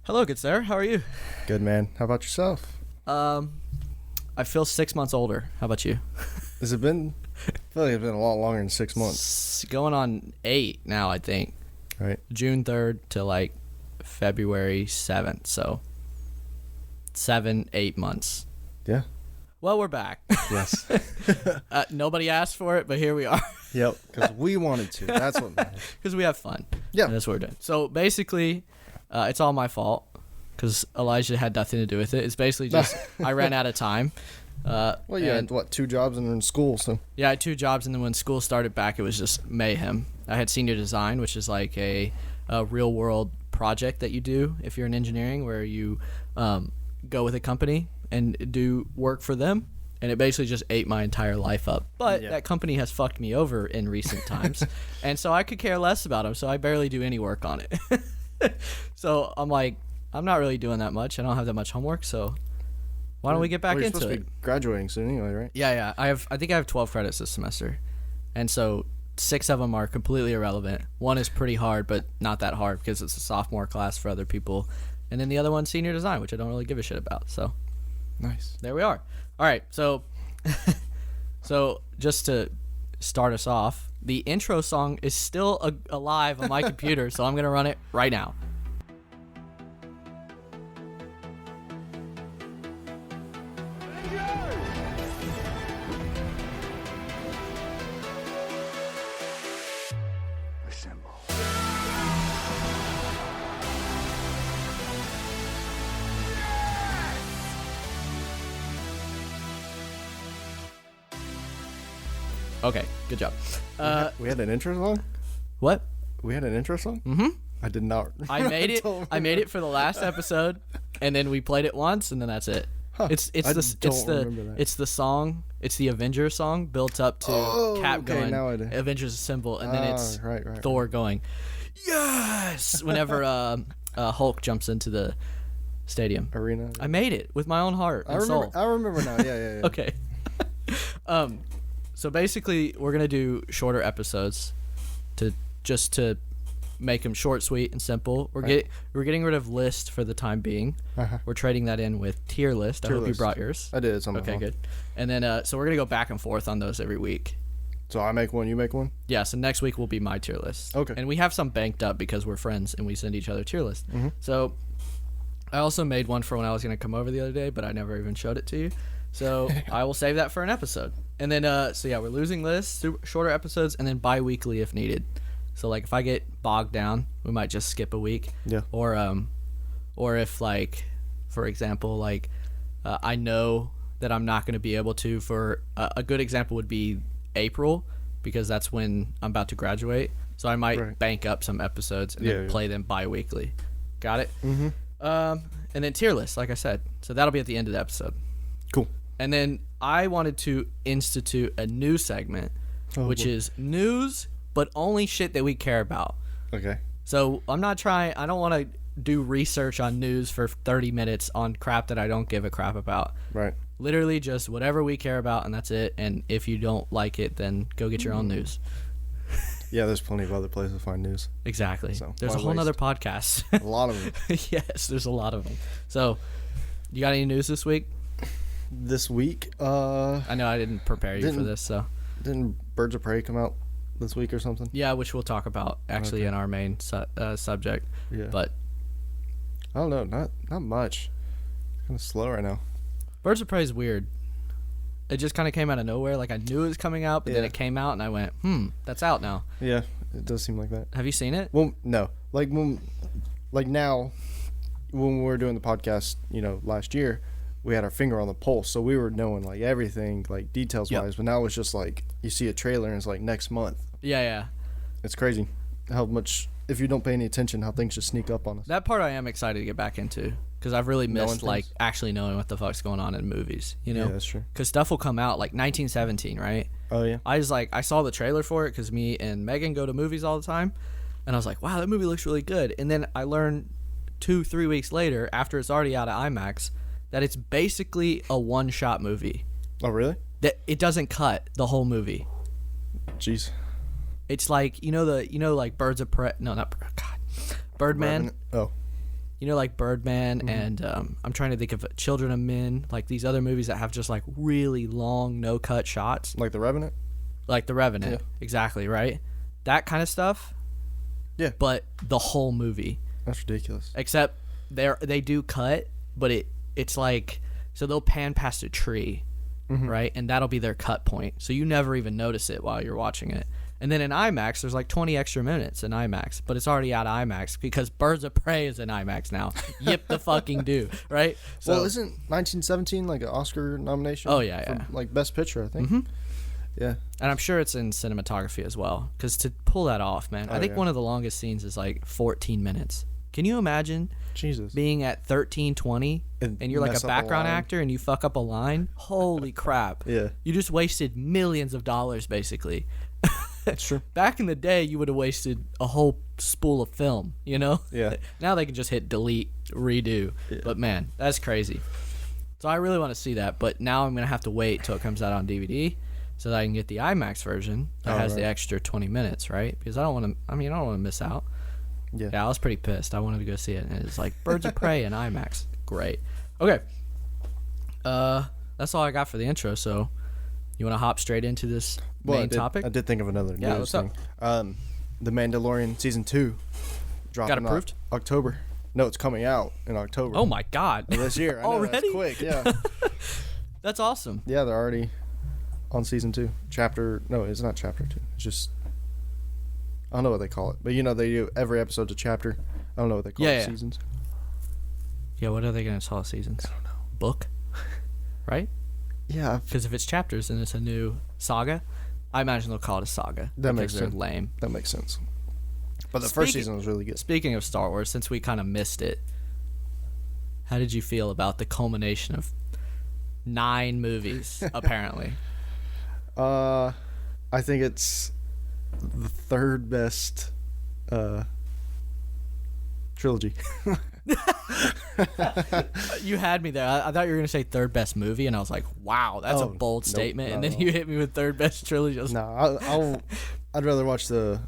Hello, good sir. How are you? Good, man. How about yourself? I feel 6 months older. How about you? Has it been? I feel like it's been a lot longer than 6 months. Going on 8 now, I think. Right. June 3rd to like February 7th. So 7-8 months. Yeah. Well, we're back. Yes. Nobody asked for it, but here we are. Yep. Because we wanted to. That's what matters. Because we have fun. Yeah. And that's what we're doing. So basically, it's all my fault because Elijah had nothing to do with it. It's basically just I ran out of time. Well, you had, 2 jobs and in school, so. Yeah, I had 2 jobs, and then when school started back, it was just mayhem. I had senior design, which is like a real-world project that you do if you're in engineering, where you go with a company and do work for them, and it basically just ate my entire life up. But that company has fucked me over in recent times, and so I could care less about them, so I barely do any work on it. So I'm like, I'm not really doing that much. I don't have that much homework, so why don't we get back you're into supposed it? to be graduating soon anyway, right? Yeah. I think I have 12 credits this semester, and so 6 of them are completely irrelevant. One is pretty hard, but not that hard because it's a sophomore class for other people, and then the other one's senior design, which I don't really give a shit about. So Nice. there we are. All right, so just to start us off, the intro song is still alive on my computer, so I'm gonna run it right now. Okay, good job. We had an intro song? What? We had an intro song? Mm-hmm. I did not. I made it. don't I made it for the last episode, and then we played it once, and then that's it. Huh. It's I don't remember that. the song. It's the Avengers song built up to Cap okay, going now I do. Avengers Assemble, and then it's right. Thor going yes whenever Hulk jumps into the stadium. Arena. I made it with my own heart and soul. I remember now. Yeah. Okay. So basically, we're gonna do shorter episodes to make them short, sweet, and simple. We're getting rid of list for the time being. Uh-huh. We're trading that in with tier list. I hope you list. brought yours. I did. Somehow. Okay, good. And then so we're gonna go back and forth on those every week. So I make one, you make one? Yeah. So next week will be my tier list. Okay. And we have some banked up because we're friends and we send each other tier lists. Mm-hmm. So I also made one for when I was gonna come over the other day, but I never even showed it to you. So I will save that for an episode. And then we're losing lists, shorter episodes, and then bi-weekly if needed. So like if I get bogged down, we might just skip a week. Yeah. Or if like, for example, like I know that I'm not going to be able to. For a good example would be April, because that's when I'm about to graduate. So I might bank up some episodes and then play them bi-weekly. Got it? Mm-hmm. And then tier list, like I said. So that'll be at the end of the episode. Cool. And then I wanted to institute a new segment, which is news, but only shit that we care about. Okay. So I don't want to do research on news for 30 minutes on crap that I don't give a crap about. Right. Literally just whatever we care about, and that's it. And if you don't like it, then go get your own news. Yeah, there's plenty of other places to find news. Exactly. So, there's a why whole waste? nother podcast. A lot of them. Yes, there's a lot of them. So, you got any news this week? This week, I know I didn't prepare you for this, so. Didn't Birds of Prey come out this week or something? Yeah, which we'll talk about actually in our main subject. Yeah. But I don't know, not much. Kind of slow right now. Birds of Prey is weird. It just kind of came out of nowhere. Like I knew it was coming out, but then it came out, and I went, that's out now. Yeah, it does seem like that. Have you seen it? Well, no. Now, when we were doing the podcast, last year, we had our finger on the pulse, so we were knowing like everything, like details wise. But now it's just like you see a trailer and it's like next month. Yeah. It's crazy how much, if you don't pay any attention, how things just sneak up on us. That part I am excited to get back into because I've really missed Knowing like things? actually knowing what the fuck's going on in movies. Yeah, that's true. Because stuff will come out like 1917, right? Oh yeah. I saw the trailer for it because me and Megan go to movies all the time, and I was like, wow, that movie looks really good. And then I learned 2-3 weeks later, after it's already out of IMAX, that it's basically a one-shot movie. Oh really? That it doesn't cut the whole movie. Jeez. It's like like Birds of Prey. No, not God. Birdman. Oh. you know, like Birdman and I'm trying to think of Children of Men, like these other movies that have just like really long no cut shots, Like The Revenant. like The Revenant. Yeah. Exactly, right? That kind of stuff. Yeah. But the whole movie, That's ridiculous. except they do cut, but it's like, so they'll pan past a tree, right? And that'll be their cut point. So you never even notice it while you're watching it. And then in IMAX, there's like 20 extra minutes in IMAX, but it's already out of IMAX because Birds of Prey is in IMAX now. Yip the fucking do, right? So, Well, isn't 1917 like an Oscar nomination? Oh, yeah, for, yeah. like Best Picture, I think. Yeah. and I'm sure it's in cinematography as well, because to pull that off, man, I think yeah. one of the longest scenes is like 14 minutes. Can you imagine Jesus. being at 13:20 And and you're like mess a up a background line. actor and you fuck up a line? Holy crap. Yeah. You just wasted millions of dollars, basically. That's true. Back in the day, you would have wasted a whole spool of film, you know? Yeah. Now they can just hit delete, redo. Yeah. But man, that's crazy. So I really want to see that, but now I'm going to have to wait till it comes out on DVD so that I can get the IMAX version that has the extra 20 minutes, right? Because I don't want to miss out. Yeah. Yeah, I was pretty pissed. I wanted to go see it, and it's like Birds of Prey and IMAX. Great. Okay. That's all I got for the intro, so you want to hop straight into this main topic? I did think of another Yeah, news what's thing. The Mandalorian season 2 dropping Got approved? October. No, it's coming out in October. Oh my god. of this year. I know, Already? That's quick. Yeah. That's awesome. Yeah, they're already on season 2. No, it's not chapter 2. It's just, I don't know what they call it, but you know they do every episode's a chapter. I don't know what they call it. Seasons. Yeah, what are they going to call seasons? I don't know. Book? Right? Yeah, Because if it's chapters, then it's a new saga. I imagine they'll call it a saga. That because makes they're sense. lame. that makes sense. But the first Speaking- season was really good. Speaking of Star Wars, since we kind of missed it, how did you feel about the culmination of 9 movies, apparently? I think it's the third best trilogy. You had me there. I thought you were going to say third best movie, and I was like, wow, that's a Oh, bold nope, statement. not And at then all. you hit me with third best trilogy. I was- No, I'd rather watch the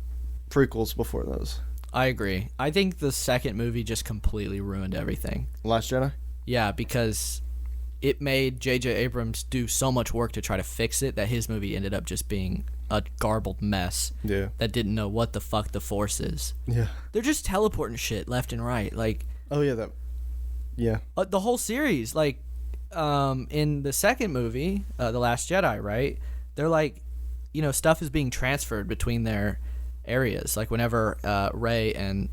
prequels before those. I agree. I think the second movie just completely ruined everything. Last Jedi. Yeah, because it made J.J. Abrams do so much work to try to fix it that his movie ended up just being a garbled mess Yeah. that didn't know what the fuck the Force is. Yeah. They're just teleporting shit left and right. Like, Oh yeah, that. Yeah. the whole series, like, in the second movie, The Last Jedi, right? They're like, you know, stuff is being transferred between their areas. Like, whenever Rey and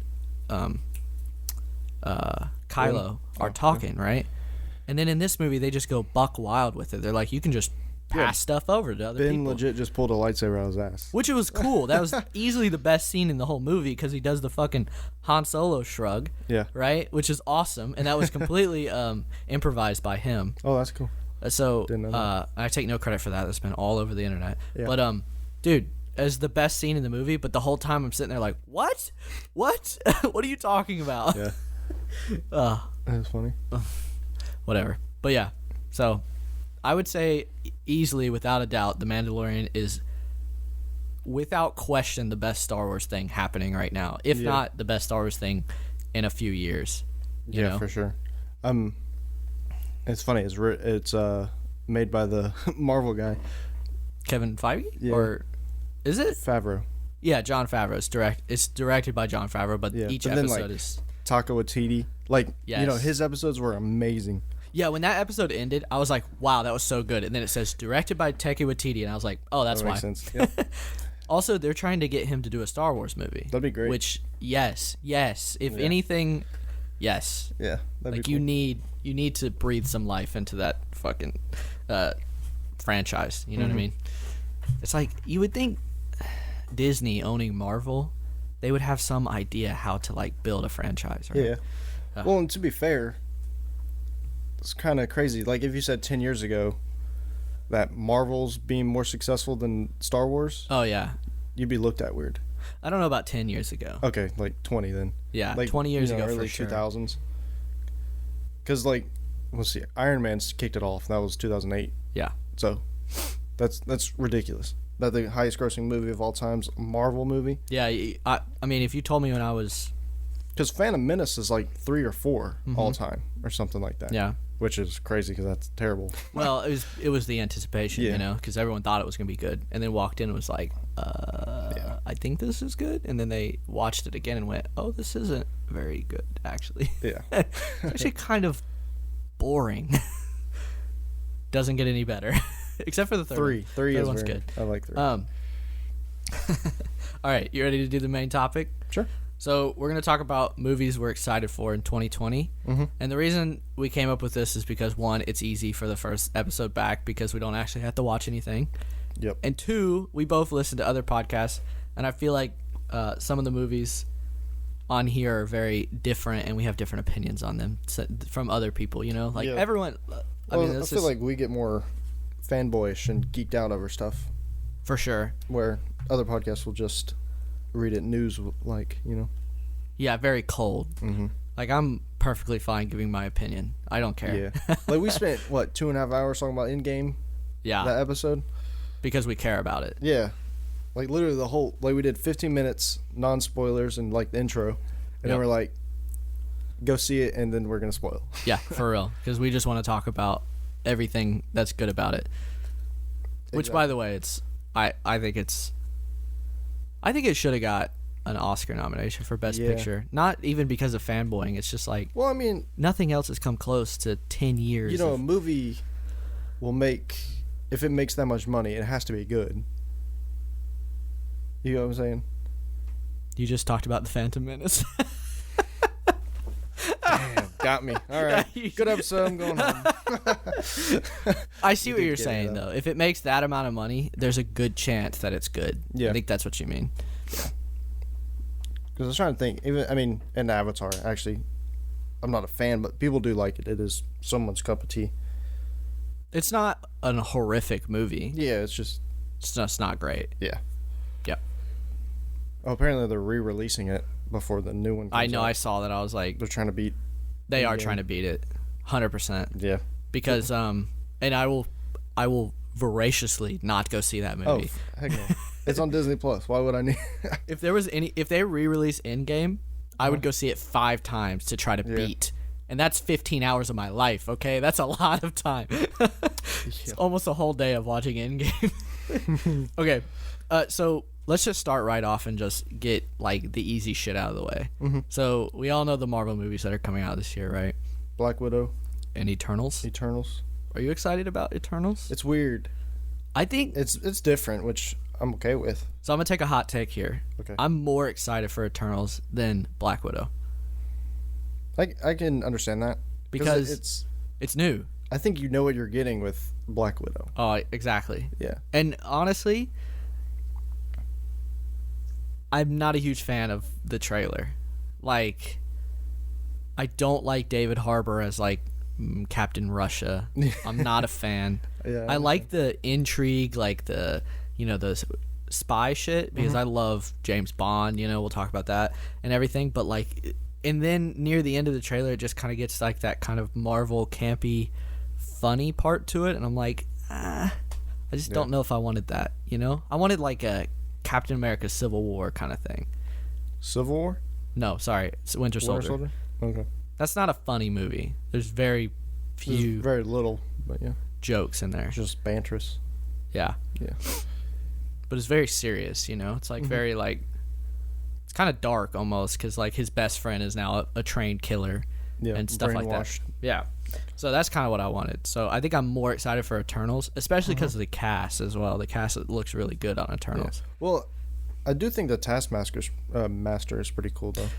Kylo are talking, right? And then in this movie, they just go buck wild with it. They're like, you can just pass stuff over to other Ben people. legit just pulled a lightsaber out of his ass. Which it was cool. That was easily the best scene in the whole movie because he does the fucking Han Solo shrug, Yeah. right? Which is awesome. And that was completely improvised by him. Oh, that's cool. So Didn't know that. I take no credit for that. That's been all over the internet. Yeah. But dude, as the best scene in the movie. But the whole time I'm sitting there like, what? What? What are you talking about? Yeah. That's funny. Whatever. But yeah, so I would say easily, without a doubt, The Mandalorian is without question the best Star Wars thing happening right now. If Yeah. not the best Star Wars thing in a few years. You Yeah, know? for sure. It's funny. It's made by the Marvel guy, Kevin Feige? Yeah. Or is it? Favreau. Yeah, Jon Favreau. It's directed by Jon Favreau, but Yeah, each but then, episode like, is... Taika Waititi. Like, you know, Yes. his episodes were amazing. Yeah, when that episode ended, I was like, wow, that was so good. And then it says directed by Taika Waititi, and I was like, oh, that's That why. makes sense. Yep. Also, they're trying to get him to do a Star Wars movie. That'd be great. Which, yes. If Yeah. anything, yes. Yeah. That'd Like be cool. you need to breathe some life into that fucking franchise. You know what I mean? It's like you would think Disney owning Marvel, they would have some idea how to like build a franchise, right? Yeah. Well, and to be fair, it's kind of crazy. Like, if you said 10 years ago that Marvel's being more successful than Star Wars, Oh yeah. you'd be looked at weird. I don't know about 10 years ago. Okay, like 20 then. Yeah, Like 20 years ago early for sure. 2000s. Because, like, let's see, Iron Man's kicked it off. That was 2008. Yeah. So that's ridiculous. That the highest grossing movie of all time's a Marvel movie. Yeah, I mean, if you told me when I was Because Phantom Menace is like 3 or 4 all time or something like that. Yeah. Which is crazy because that's terrible. Well, it was the anticipation, Yeah. you know, because everyone thought it was going to be good, and then walked in and was like, I think this is good, and then they watched it again and went, oh, this isn't very good, actually. Yeah. It's actually kind of boring. Doesn't get any better, except for the third. 3. one. 3 Third is one's very, good. I like 3. All right, you ready to do the main topic? Sure. So we're going to talk about movies we're excited for in 2020. And the reason we came up with this is because, one, it's easy for the first episode back because we don't actually have to watch anything. Yep. And two, we both listen to other podcasts, and I feel like some of the movies on here are very different, and we have different opinions on them from other people, you know? Like, Yeah. everyone... I feel like we get more fanboyish and geeked out over stuff, For sure. where other podcasts will just read it news, like, you know. Yeah, very cold. Mm-hmm. Like, I'm perfectly fine giving my opinion. I don't care. Yeah. Like, we spent, 2.5 hours talking about Endgame, Yeah, that episode? because we care about it. Yeah. Like, literally the whole, we did 15 minutes, non-spoilers, and, the intro. And then Yep. we're like, go see it, and then we're going to spoil. Yeah, for real. Because we just want to talk about everything that's good about it. Which, Exactly. by the way, I think it should have got an Oscar nomination for Best Yeah. Picture. Not even because of fanboying. It's just like Well, I mean, nothing else has come close to 10 years. you know, a of, movie will make, if it makes that much money, it has to be good. You know what I'm saying? you just talked about The Phantom Menace. Damn, got me. All right. Yeah, Good episode. I'm going home. I see what did you're get it, saying, though. though. If it makes that amount of money, there's a good chance that it's good. Yeah. I think that's what you mean. Because I was trying to think, in Avatar, actually, I'm not a fan, but people do like it. It is someone's cup of tea. It's not a horrific movie. Yeah, it's just, It's just not great. yeah. Yep. Oh, apparently they're re-releasing it before the new one comes I know. out. I saw that. I was like, They're trying to beat, they are Endgame. trying to beat it, 100%. yeah. Because and I will voraciously not go see that Oh, movie. heck no. It's on Disney Plus. Why would I need? If they re-release Endgame, I would go see it 5 times to try to Yeah. beat. And that's 15 hours of my life, okay? That's a lot of time. It's almost a whole day of watching Endgame. Okay, so let's just start right off and just get, like, the easy shit out of the way. So we all know the Marvel movies that are coming out this year, right? Black Widow, And Eternals. Eternals. Are you excited about Eternals? It's weird. I think... It's different, which I'm okay with. So I'm going to take a hot take here. Okay. I'm more excited for Eternals than Black Widow. I can understand that Because it's new. I think you know what you're getting with Black Widow. Oh, exactly. Yeah. And honestly, I'm not a huge fan of the trailer. Like, I don't like David Harbour as, like, Captain Russia. I'm not a fan. Yeah. I like the intrigue, like the spy shit, because I love James Bond, we'll talk about that and everything, but like, and then near the end of the trailer, it just kind of gets like that kind of Marvel campy funny part to it, and I'm like, I just don't know if I wanted that, I wanted like a Captain America Civil War kind of thing. Civil War? No, sorry, it's Winter Soldier. Okay. That's not a funny movie. There's very few There's very little, but yeah. jokes in there. Just banterous. Yeah. Yeah. But it's very serious, It's like very like, it's kind of dark almost, because like his best friend is now a trained killer, Yeah. and stuff like that. brainwashed. Yeah. So that's kind of what I wanted. So I think I'm more excited for Eternals, especially because of the cast as well. The cast looks really good on Eternals. Well, I do think the Taskmaster's master is pretty cool though.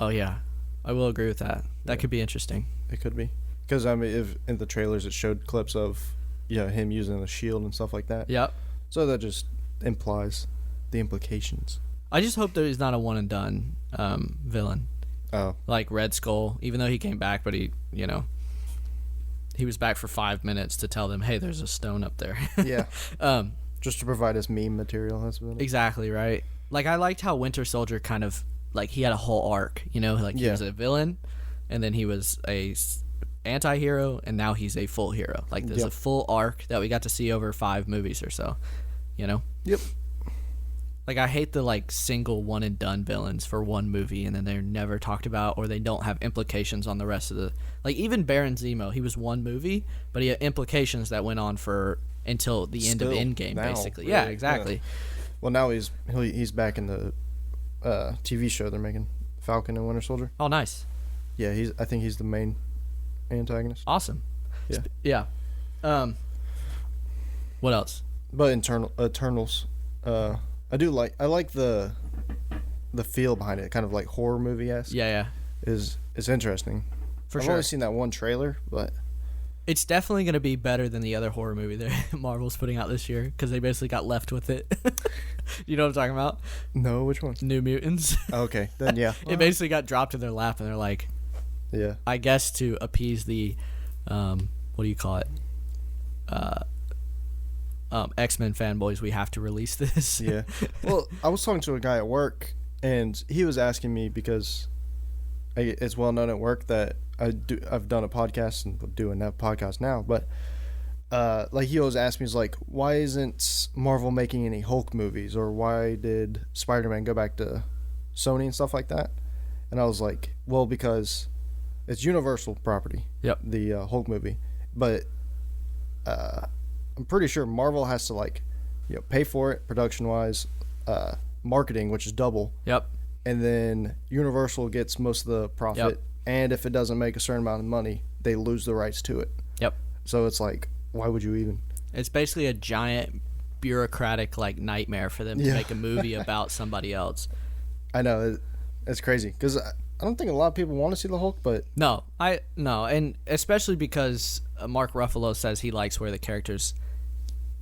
Oh yeah, I will agree with that. That could be interesting. It could be because if in the trailers it showed clips of him using the shield and stuff like that. Yep. So that just implies the implications. I just hope that he's not a one and done villain Oh. like Red Skull. Even though he came back, but he was back for 5 minutes to tell them, hey, there's a stone up there. Yeah. Just to provide us meme material. That's about it. Exactly, right? Like, I liked how Winter Soldier kind of, like, he had a whole arc, like he Yeah. was a villain, and then he was a anti-hero, and now he's a full hero. Like, there's Yep. a full arc that we got to see over 5 movies or so, Yep. Like, I hate the like single one and done villains for one movie and then they're never talked about, or they don't have implications on the rest of the, like, even Baron Zemo, he was one movie, but he had implications that went on for until the end of Still, Endgame, now, basically. really, Yeah, exactly. Well, now he's back in the TV show they're making, Falcon and Winter Soldier. Oh, nice. Yeah, I think he's the main antagonist. Awesome. Yeah. Yeah. What else? But Eternals, I like the feel behind it, kind of like horror movie-esque. Yeah. Is interesting. For I've sure. only seen that one trailer, but It's definitely going to be better than the other horror movie that Marvel's putting out this year, because they basically got left with it. You know what I'm talking about? no, which one? New Mutants. Okay, then yeah. It basically got dropped in their lap, and they're like, Yeah. I guess to appease the, what do you call it? X-Men fanboys, we have to release this. Yeah. Well, I was talking to a guy at work, and he was asking me, because it's well known at work that I've done a podcast and doing that podcast now, but like he always asks me, he's like, why isn't Marvel making any Hulk movies, or why did Spider-Man go back to Sony and stuff like that? And I was like, well, because it's Universal property. Yep. The Hulk movie, but I'm pretty sure Marvel has to, like, pay for it production wise, marketing, which is double, Yep. and then Universal gets most of the profit. Yep. And if it doesn't make a certain amount of money, they lose the rights to it. Yep. So it's like, why would you even? It's basically a giant bureaucratic like nightmare for them to Yeah. make a movie about somebody else. I know it's crazy, because I don't think a lot of people want to see the Hulk, but No, and especially because Mark Ruffalo says he likes where the character's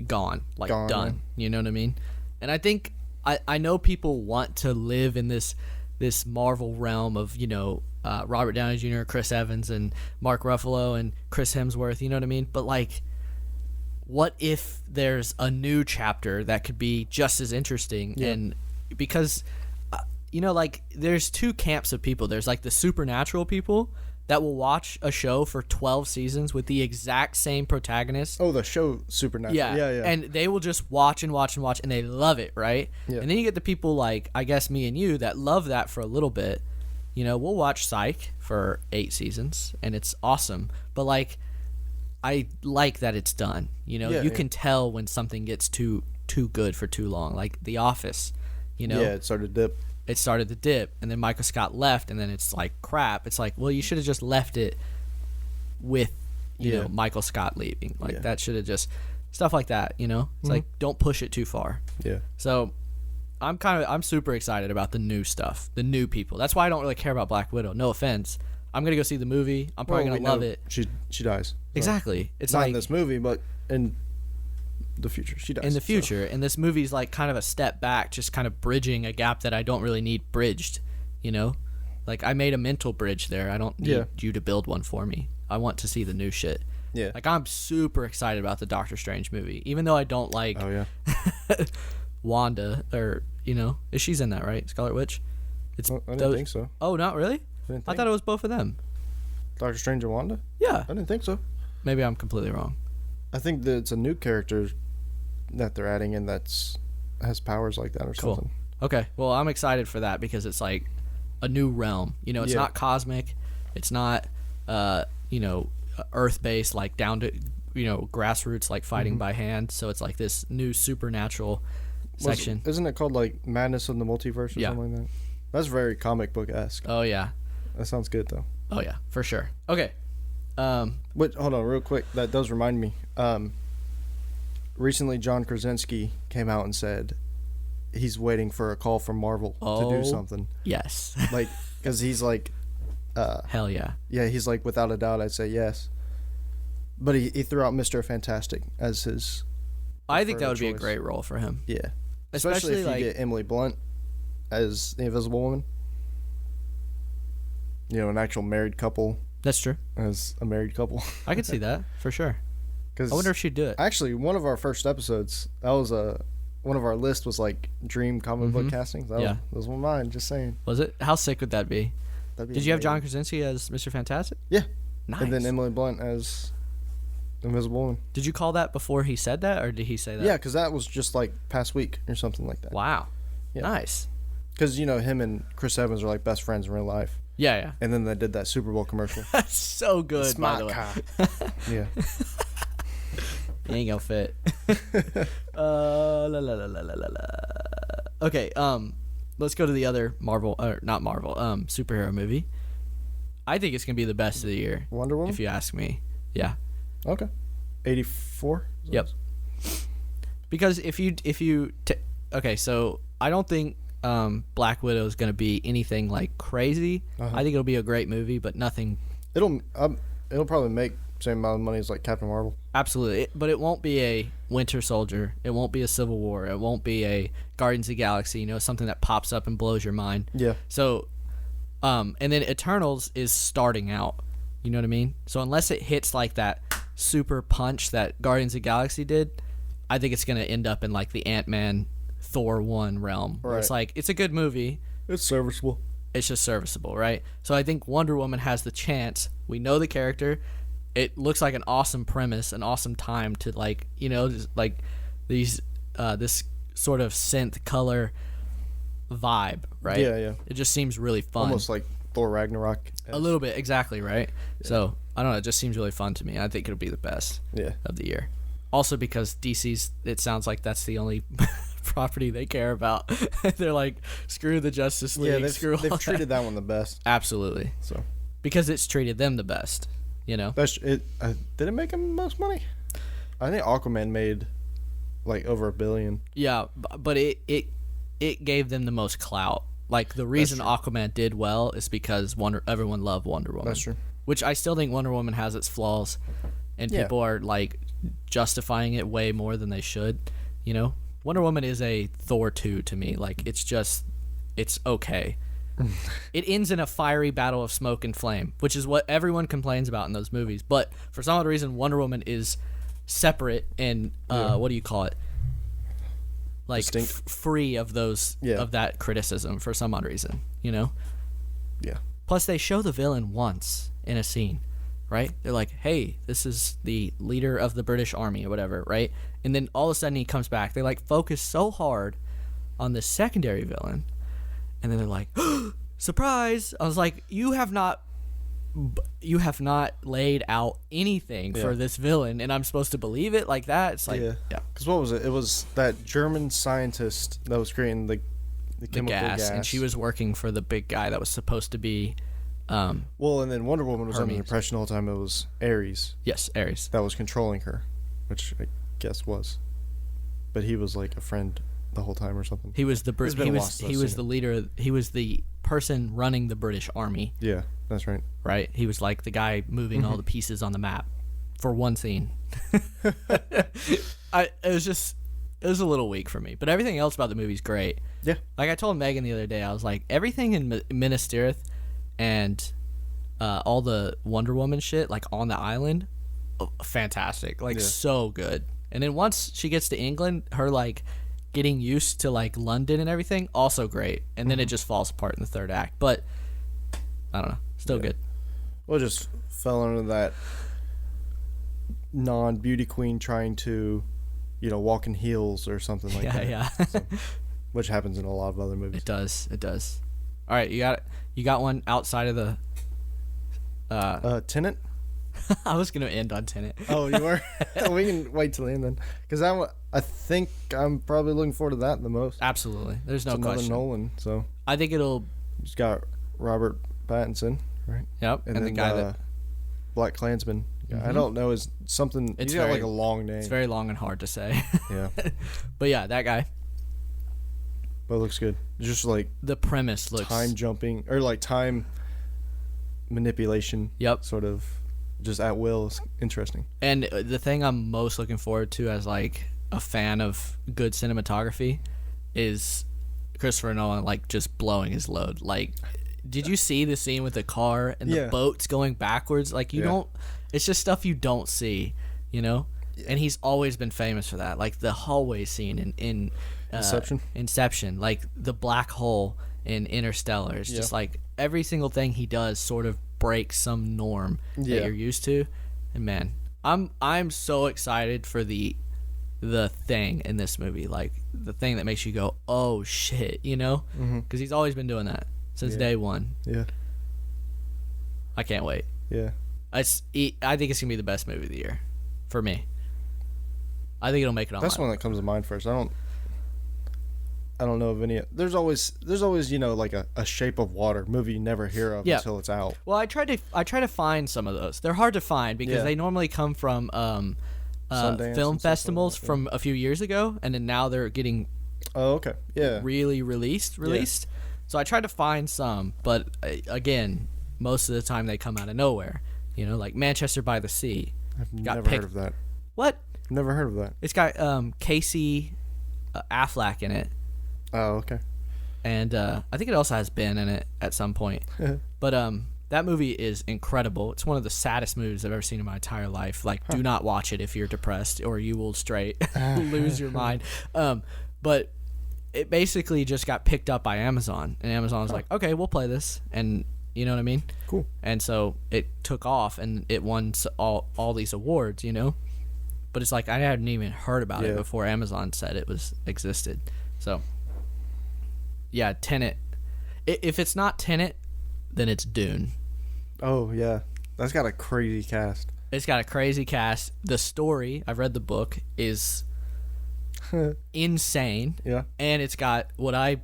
gone, like Gone, done. You know what I mean? And I think I know people want to live in this Marvel realm of Robert Downey Jr., Chris Evans, and Mark Ruffalo and Chris Hemsworth. You know what I mean? But like, what if there's a new chapter that could be just as interesting? Yeah. And because like, there's two camps of people. There's like the supernatural people that will watch a show for 12 seasons with the exact same protagonist. oh, the show Supernatural. Yeah. And they will just watch and watch and watch, and they love it, right? Yeah. And then you get the people like, I guess, me and you that love that for a little bit. We'll watch Psych for 8 seasons, and it's awesome. But like, I like that it's done. You can tell when something gets too good for too long. Like The Office, Yeah, it started to dip. it started to dip, and then Michael Scott left, and then it's like crap. It's like, well, you should have just left it with Michael Scott leaving. Like, that should have just stuff like that. It's like, don't push it too far. Yeah. So I'm super excited about the new stuff, the new people. That's why I don't really care about Black Widow. No offense. I'm gonna go see the movie. I'm probably Well, gonna we love know it. She dies. So. Exactly. It's Not like in this movie, but in the future she dies. in the so. future, and this movie's like kind of a step back, just kind of bridging a gap that I don't really need bridged. Like, I made a mental bridge there. I don't need you to build one for me. I want to see the new shit. Yeah. Like, I'm super excited about the Doctor Strange movie, even though I don't like Oh yeah. Wanda, or she's in that, right? Scarlet Witch. It's I didn't think so. Oh, not really? I didn't I think. thought it was both of them. Doctor Strange and Wanda. Yeah. I didn't think so. Maybe I'm completely wrong. I think that it's a new character that they're adding in has powers like that or Cool. something. Okay. Well, I'm excited for that because it's like a new realm. It's Yeah. not cosmic. It's not, Earth-based, like down to, grassroots, like fighting by hand. So it's like this new supernatural section. Isn't it called like Madness of the Multiverse or Yeah. something like that? That's very comic book-esque. Oh yeah. That sounds good though. Oh yeah, for sure. Okay. But hold on, real quick. That does remind me. Recently, John Krasinski came out and said he's waiting for a call from Marvel to do something. Yes. Like, because he's like, Hell yeah. yeah, he's like, without a doubt, I'd say yes. But he threw out Mr. Fantastic as his. I think that would be a choice. great role for him. Yeah. Especially Especially if like, you get Emily Blunt as the Invisible Woman. An actual married couple that's true. as a married couple. I could see that for sure. Because I wonder if she'd do it. actually, one of our first episodes, that was one of our lists was like dream comic book castings. That was one of mine. Just saying. Was it? How sick would that be? That'd be Did you have John amazing. Krasinski as Mr. Fantastic? Yeah. Nice. And then Emily Blunt as Invisible Woman. Did you call that before he said that, or did he say that? Yeah, because that was just like past week or something like that. Wow. Yeah. Nice. Because him and Chris Evans are like best friends in real life, Yeah. and then they did that Super Bowl commercial. That's so good, by the way. Yeah. You ain't gonna fit. La, la, la, la, la, la. Okay, let's go to the other Marvel, or not Marvel, superhero movie. I think it's gonna be the best of the year, Wonder Woman. if you ask me. Yeah. Okay. 84. Yep. Because okay, so I don't think Black Widow is gonna be anything like crazy. Uh-huh. I think it'll be a great movie, but nothing. It'll probably make the same amount of money as like Captain Marvel. Absolutely, but it won't be a Winter Soldier. It won't be a Civil War. It won't be a Guardians of the Galaxy. Something that pops up and blows your mind. Yeah. So, and then Eternals is starting out. You know what I mean? So unless it hits like that super punch that Guardians of the Galaxy did, I think it's gonna end up in like the Ant-Man, Thor 1 realm. Where it's like it's a good movie. It's serviceable. It's just serviceable, right? So I think Wonder Woman has the chance. We know the character. It looks like an awesome premise, an awesome time to just like these this sort of synth color vibe, right? Yeah. It just seems really fun. Almost like Thor Ragnarok. A little bit, exactly, right? Yeah. So I don't know. It just seems really fun to me. I think it'll be the best of the year. Also because DC's, it sounds like that's the only property they care about. They're like, screw the Justice League. Yeah, they've treated that one the best. Absolutely. So because it's treated them the best. That's it. Did it make them most money? I think Aquaman made like over $1 billion. Yeah, but it gave them the most clout. Like the reason Aquaman did well is because everyone loved Wonder Woman. That's true. Which I still think Wonder Woman has its flaws, and people are like justifying it way more than they should. Wonder Woman is a Thor 2 to me. Like it's okay. It ends in a fiery battle of smoke and flame, which is what everyone complains about in those movies. But for some odd reason, Wonder Woman is separate and what do you call it? Like free of those of that criticism for some odd reason. Yeah. Plus, they show the villain once in a scene, right? They're like, "Hey, this is the leader of the British Army or whatever," right? And then all of a sudden he comes back. They like focus so hard on the secondary villain. And then they're like, surprise! I was like, you have not laid out anything for this villain, and I'm supposed to believe it like that? It's like, Because what was it? It was that German scientist that was creating the chemical gas, and she was working for the big guy that was supposed to be. Well, and then Wonder Woman was Hermes. under the impression the whole time it was Ares. Yes, Ares. That was controlling her, which I guess was, but he was like a friend the whole time or something. He was the leader. He was the person running the British Army. Yeah, that's right. Right. He was like the guy moving all the pieces on the map for one scene. It was a little weak for me, but everything else about the movie's great. Yeah. Like I told Megan the other day, I was like, everything in Minas Tirith and all the Wonder Woman shit, like on the island, fantastic. Like so good. And then once she gets to England, her like getting used to like London and everything, also great. And then it just falls apart in the third act. But I don't know, still good. Well, it just fell under that non-beauty queen trying to, walk in heels or something like that. Yeah. So, which happens in a lot of other movies. It does. All right, you got one outside of the. Tenet. I was gonna end on Tenet. Oh, you were? We can wait till the end then, because I think I'm probably looking forward to that the most. Absolutely, there's no question. Another Nolan, so I think it'll. It's got Robert Pattinson, right? Yep, and then the guy that Black Klansman. I don't know, is something. He's got like a long name. It's very long and hard to say. Yeah, but yeah, that guy. But it looks good. It's just like the premise looks time jumping or like time manipulation. Yep, sort of. Just at will is interesting. And the thing I'm most looking forward to as like a fan of good cinematography is Christopher Nolan like just blowing his load. Like, did you see the scene with the car and the boats going backwards? Like you don't. It's just stuff you don't see, And he's always been famous for that. Like the hallway scene in Inception, like the black hole in Interstellar. It's just like every single thing he does sort of breaks some norm that you're used to. And man, I'm so excited for the the thing in this movie, like the thing that makes you go, oh shit, you know? Because he's always been doing that since day one. Yeah. I can't wait. Yeah. I think it's gonna be the best movie of the year for me. I think it'll make it on. That's one that comes to mind first. I don't know of any. There's always like a Shape of Water movie you never hear of until it's out. Well, I try to find some of those. They're hard to find because they normally come from film festivals from a few years ago, and then now they're getting really released. Yeah. So I tried to find some, but again, most of the time they come out of nowhere. You know, like Manchester by the Sea. I've never heard of that. What? Never heard of that. It's got Casey Affleck in it. Oh, okay. And I think it also has Ben in it at some point. But that movie is incredible. It's one of the saddest movies I've ever seen in my entire life. Like, do not watch it if you're depressed, or you will straight lose your mind. But it basically just got picked up by Amazon, and Amazon was like, okay, we'll play this, and you know what I mean? Cool. And so it took off, and it won all these awards, you know? But it's like I hadn't even heard about it before Amazon said it existed. So, yeah, Tenet. If it's not Tenet, then it's Dune. Oh, yeah. That's got a crazy cast. It's got a crazy cast. The story, I've read the book, is insane. Yeah. And it's got what I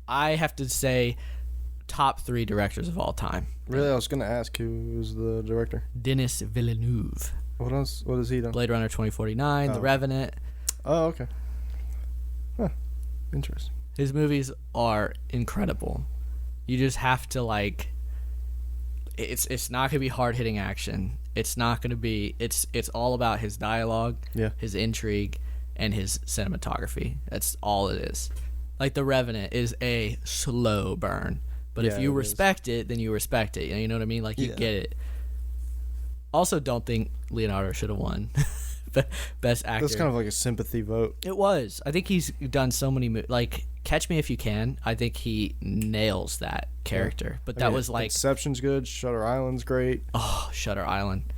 have to say, top 3 directors of all time. Really? I was going to ask who's the director. Denis Villeneuve. What else? What has he done? Blade Runner 2049, The Revenant. Oh, okay. Huh. Interesting. His movies are incredible. You just have to like. It's not gonna be hard hitting action. It's not gonna be. It's all about his dialogue, his intrigue, and his cinematography. That's all it is. Like The Revenant is a slow burn, but if you respect it, then you respect it. You know what I mean? Like you get it. Also, don't think Leonardo should have won Best Actor. That's kind of like a sympathy vote. It was. I think he's done so many like Catch Me If You Can. I think he nails that character. But that was like Inception's good. Shutter Island's great. Oh, Shutter Island.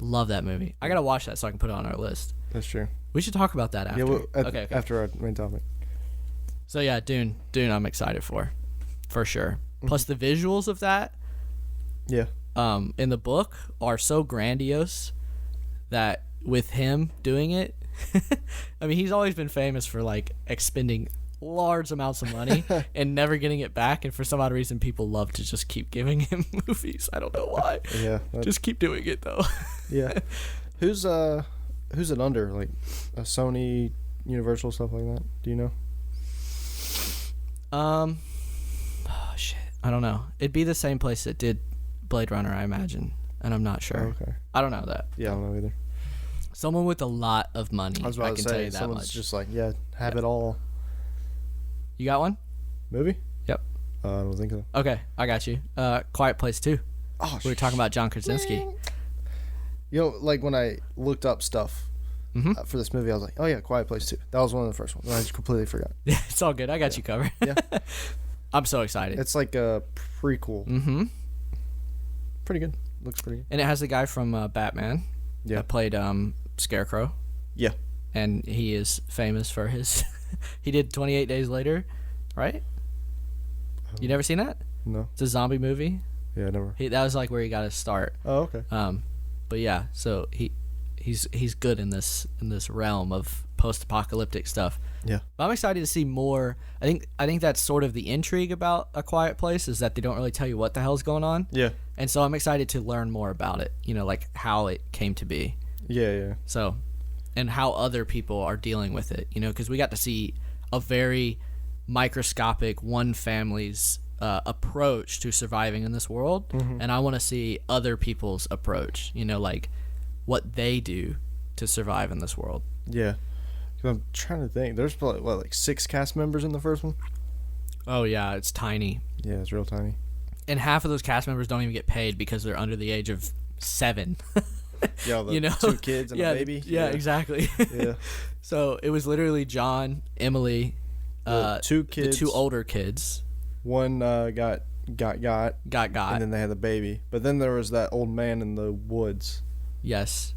Love that movie. I gotta watch that so I can put it on our list. That's true. We should talk about that after. Yeah, okay. After our main topic. So yeah, Dune I'm excited for sure. Plus the visuals of that. Yeah. In the book are so grandiose that with him doing it, I mean, he's always been famous for like expending large amounts of money and never getting it back, and for some odd reason people love to just keep giving him movies. I don't know why. Just keep doing it though. Yeah. Who's it under, like a Sony, Universal, stuff like that? Do you know? Oh shit, I don't know. It'd be the same place that did Blade Runner, I imagine, and I'm not sure. Okay. I don't know that. Yeah, I don't know either. Someone with a lot of money. I was about I can to say, tell you that someone's much. just like, have it all. You got one? Movie? Yep. I don't think so. Okay, I got you. Quiet Place 2. Oh, We were talking about John Krasinski. You know, like when I looked up stuff for this movie, I was like, oh yeah, Quiet Place 2. That was one of the first ones. I just completely forgot. Yeah, it's all good. I got you covered. Yeah. I'm so excited. It's like a prequel. Mm-hmm. Pretty good. Looks pretty good. And it has the guy from Batman that played Scarecrow. Yeah. And he is famous for his... he did 28 Days Later, right? You never seen that? No. It's a zombie movie. Yeah, never. That was like where he got his start. Oh, okay. But yeah, so he's good in this realm of post-apocalyptic stuff. Yeah. But I'm excited to see more. I think that's sort of the intrigue about A Quiet Place, is that they don't really tell you what the hell's going on. Yeah. And so I'm excited to learn more about it, you know, like how it came to be. Yeah. So, and how other people are dealing with it, you know, because we got to see a very microscopic one family's approach to surviving in this world. And I want to see other people's approach, you know, like what they do to survive in this world. Yeah. I'm trying to think. There's probably, like 6 cast members in the first one? Oh, yeah, it's tiny. Yeah, it's real tiny. And half of those cast members don't even get paid because they're under the age of 7. Yeah, the you know? 2 kids and a baby. Yeah, exactly. Yeah. So it was literally John, Emily, 2 kids. the 2 older kids. One got, and then they had the baby. But then there was that old man in the woods. Yes.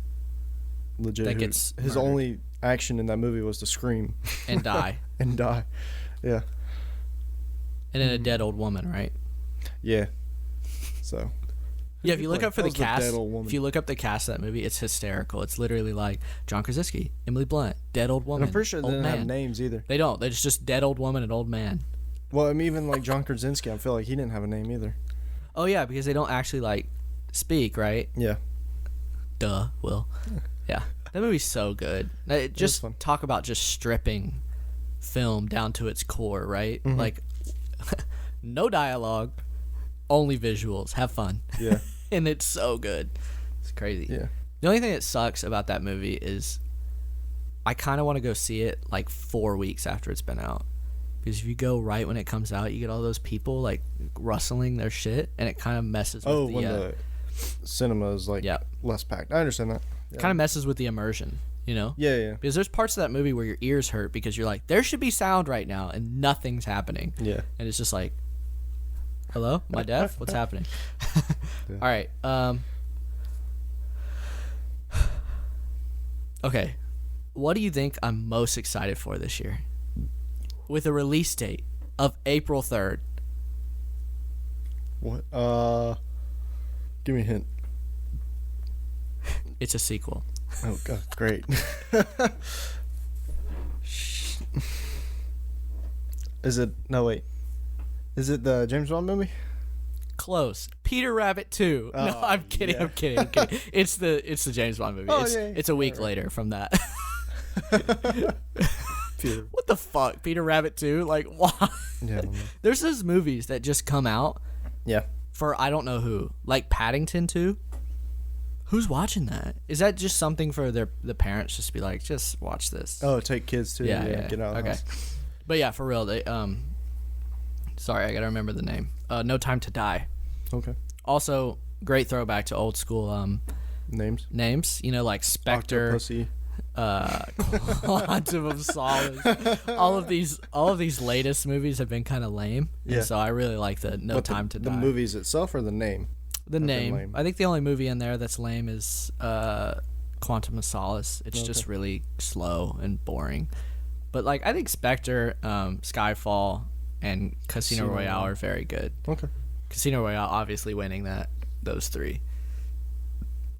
legit. that gets his murdered. only action in that movie was to scream and die. and die. Yeah. And then a dead old woman, right? Yeah. So. Yeah, if you look up for the That was the cast, dead old woman. if you look up the cast of that movie, it's hysterical. It's literally like John Krasinski, Emily Blunt, dead old And woman. I'm pretty sure they old didn't man. have names either. They don't. It's just dead old woman and old man. Well, I mean, even like John Krasinski, I feel like he didn't have a name either. Oh yeah, because they don't actually like speak, right? Yeah. Duh, Will. Yeah, that movie's so good. Just fun. talk about just stripping film down to its core, right? Mm-hmm. Like, no dialogue, only visuals. Have fun. Yeah. And it's so good. It's crazy. Yeah. The only thing that sucks about that movie is I kind of want to go see it like 4 weeks after it's been out. Because if you go right when it comes out, you get all those people like rustling their shit, and it kind of messes with Oh, the, when the cinema is like yeah, less packed. I understand that. Yeah. kind of messes with the immersion, you know? Yeah, yeah. Because there's parts of that movie where your ears hurt because you're like, there should be sound right now, and nothing's happening. Yeah. And it's just like, hello, am I deaf? What's happening? Yeah. All right. Okay. What do you think I'm most excited for this year? With a release date of April 3rd. What? Give me a hint. It's a sequel. Oh god, great. Is it? No, wait. Is it the James Bond movie? Close. Peter Rabbit 2. No, Oh, I'm kidding. yeah. I'm kidding. It's the James Bond movie. Oh, it's, yeah, it's a week right. later from that. Peter. What the fuck? Peter Rabbit 2? Like, why? Yeah. I don't know. There's those movies that just come out Yeah. for I don't know who. Like Paddington 2. Who's watching that? Is that just something for the parents just to be like, just watch this? Oh, take kids too. yeah. Get out of the Okay. house. But yeah, for real, they sorry, I gotta remember the name. No Time to Die. Okay. Also, great throwback to old school Names. names. You know, like Spectre, Octopussy. Quantum of Solace. all of these latest movies have been kind of lame. Yeah. And so I really like the No But Time to the Die. movies itself or the name? The been name. lame. I think the only movie in there that's lame is Quantum of Solace. It's just Okay. really slow and boring. But like I think Spectre, Skyfall, and Casino Casino Royale Royale. are very good. Okay. Casino Royale obviously winning those three.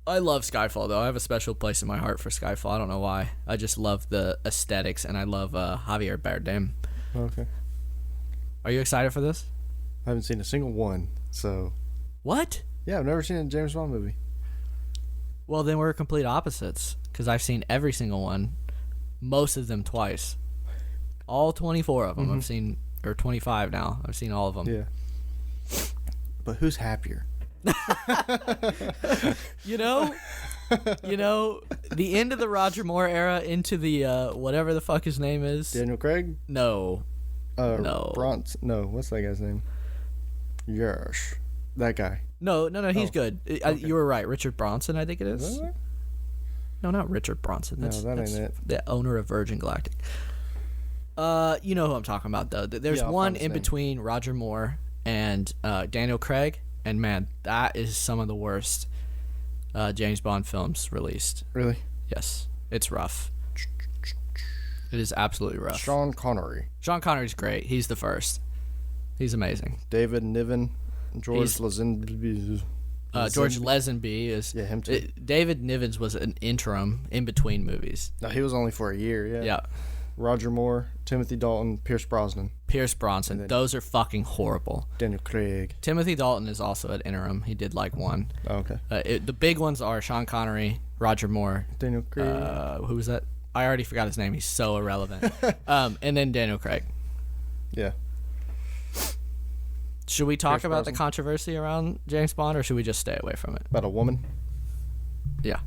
I love Skyfall though. I have a special place in my heart for Skyfall. I don't know why. I just love the aesthetics and I love Javier Bardem. Okay. Are you excited for this? I haven't seen a single one, so What? yeah, I've never seen a James Bond movie. Well, then we're complete opposites because I've seen every single one, most of them twice. All 24 of them I've seen, or 25 now. I've seen all of them. Yeah. But who's happier? You know, the end of the Roger Moore era into the whatever the fuck his name is. Daniel Craig? No. No. Bronson? No, what's that guy's name? Yes. That guy. No, he's Oh, good. You were right. Richard Bronson, I think it is. Is that right? No, not Richard Bronson. No, That's, that ain't that's it. the owner of Virgin Galactic. You know who I'm talking about, though. There's Yeah, I'll one find his in name. between Roger Moore and Daniel Craig, and man, that is some of the worst James Bond films released. Really? Yes, it's rough. It is absolutely rough. Sean Connery. Sean Connery's great. He's the first. He's amazing. David Niven. George He's- Lazenby. George Lazenby is. Yeah, him too. David Nivens was an interim in between movies. No, he was only for a year, yeah. Yeah. Roger Moore, Timothy Dalton, Pierce Brosnan, Pierce Bronson. And then- Those are fucking horrible. Daniel Craig. Timothy Dalton is also an interim. He did like one. Oh, okay. The big ones are Sean Connery, Roger Moore. Daniel Craig. Who was that? I already forgot his name. He's so irrelevant. And then Daniel Craig. yeah. Should we talk Pierce about the Brosnan. controversy around James Bond, or should we just stay away from it? About a woman. Yeah.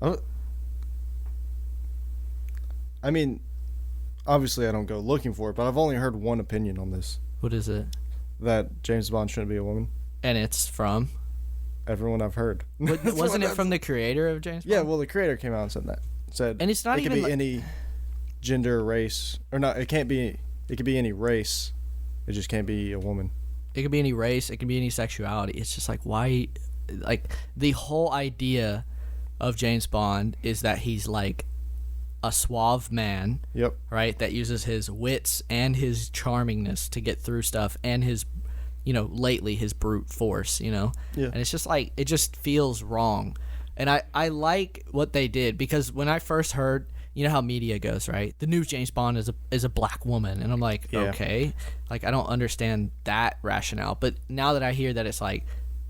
Oh. I mean, obviously I don't go looking for it, but I've only heard one opinion on this. What is it? That James Bond shouldn't be a woman. And it's from? Everyone I've heard. Wasn't it from the creator of James Bond? Yeah, well, the creator came out and said that. Said And it's not it even could be like- any gender, race, or not. It can't be. It could be any race. It just can't be a woman. It could be any race. It could be any sexuality. It's just like, why? Like, the whole idea of James Bond is that he's like a suave man, Yep. right? That uses his wits and his charmingness to get through stuff, and his, lately his brute force, Yeah. And it's just like, it just feels wrong. And I like what they did, because when I first heard, you know how media goes, right? The new James Bond is a black woman, and I'm like, Yeah. okay, like I don't understand that rationale. But now that I hear that it's like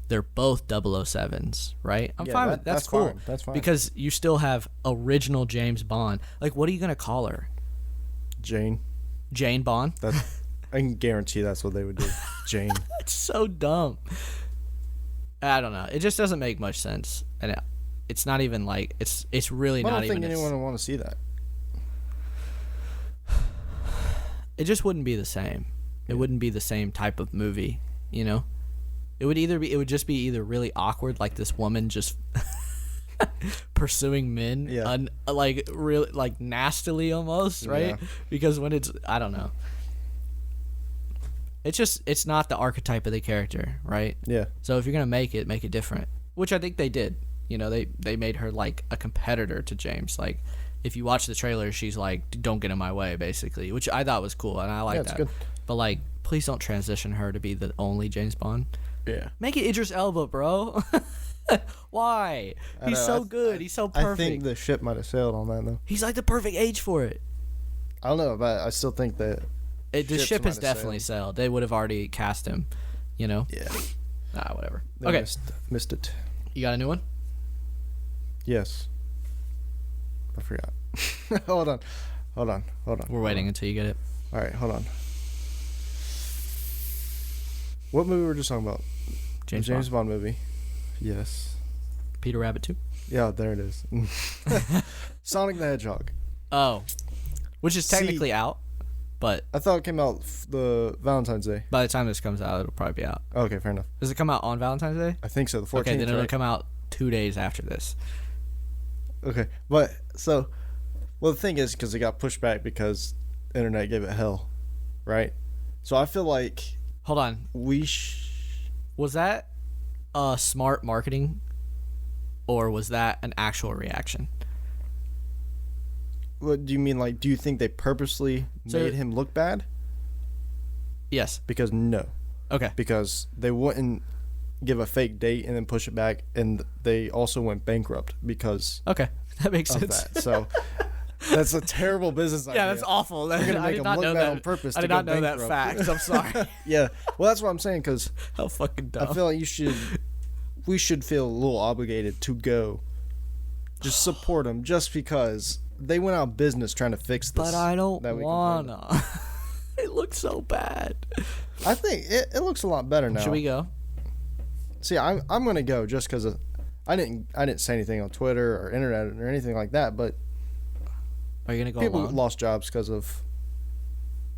they're both 007s, right? I'm Yeah, fine that- with that's that's cool. fine. That's fine. Because you still have original James Bond. Like, what are you gonna call her? Jane. Jane Bond? That's I can guarantee that's what they would do. Jane. It's so dumb. I don't know. It just doesn't make much sense, and it's not even like it's really I not don't even. think anyone would want to see that. It just wouldn't be the same. It wouldn't be the same type of movie, It would just be either really awkward, like this woman just pursuing men, Yeah. like really like nastily almost, right? Yeah. Because when I don't know. It's not the archetype of the character, right? Yeah. So if you're gonna make it different, which I think they did. They made her like a competitor to James. Like, if you watch the trailer, she's like, "Don't get in my way," basically, which I thought was cool, and I like Yeah, it's that. good. But like, please don't transition her to be the only James Bond. Yeah. Make it Idris Elba, bro. Why? I He's know, so I- good. He's so perfect. I think the ship might have sailed on that though. He's like the perfect age for it. I don't know, but I still think that. The Ships ship might has have definitely sailed. They would have already cast him. Yeah. Whatever. They Okay, Missed it. you got a new one? Yes. I forgot. Hold on. We're waiting until you get it. All right, hold on. What movie were we just talking about? James The James Bond. Bond movie. Yes. Peter Rabbit 2. Yeah, there it is. Sonic the Hedgehog. Oh, which is See- technically out, but I thought it came out the Valentine's Day. by the time this comes out, it'll probably be out. Okay, fair enough. Does it come out on Valentine's Day? I think so. The 14th. Okay, then it'll right? come out 2 days after this. Okay, but so, well, the thing is, because it got pushed back because the internet gave it hell, right? So I feel like Hold on. Was that smart marketing, or was that an actual reaction? What do you mean? Like, do you think they purposely So- made him look bad? Yes. Because no, Okay. because they wouldn't give a fake date and then push it back, and they also went bankrupt because Okay. That makes of sense. that. So that's a terrible business idea. Yeah, that's awful. They're gonna I make did them not look know bad that on purpose I to did not go know that bankrupt. fact. I'm sorry. Yeah, well, that's what I'm saying because How fucking dumb. I feel like we should feel a little obligated to go, just support them, just because they went out of business trying to fix this. But I don't that we complained about. wanna. It looks so bad. I think it looks a lot better now. Should we go? See, I'm gonna go just because I didn't say anything on Twitter or internet or anything like that, but Are you gonna go people alone? lost jobs because of.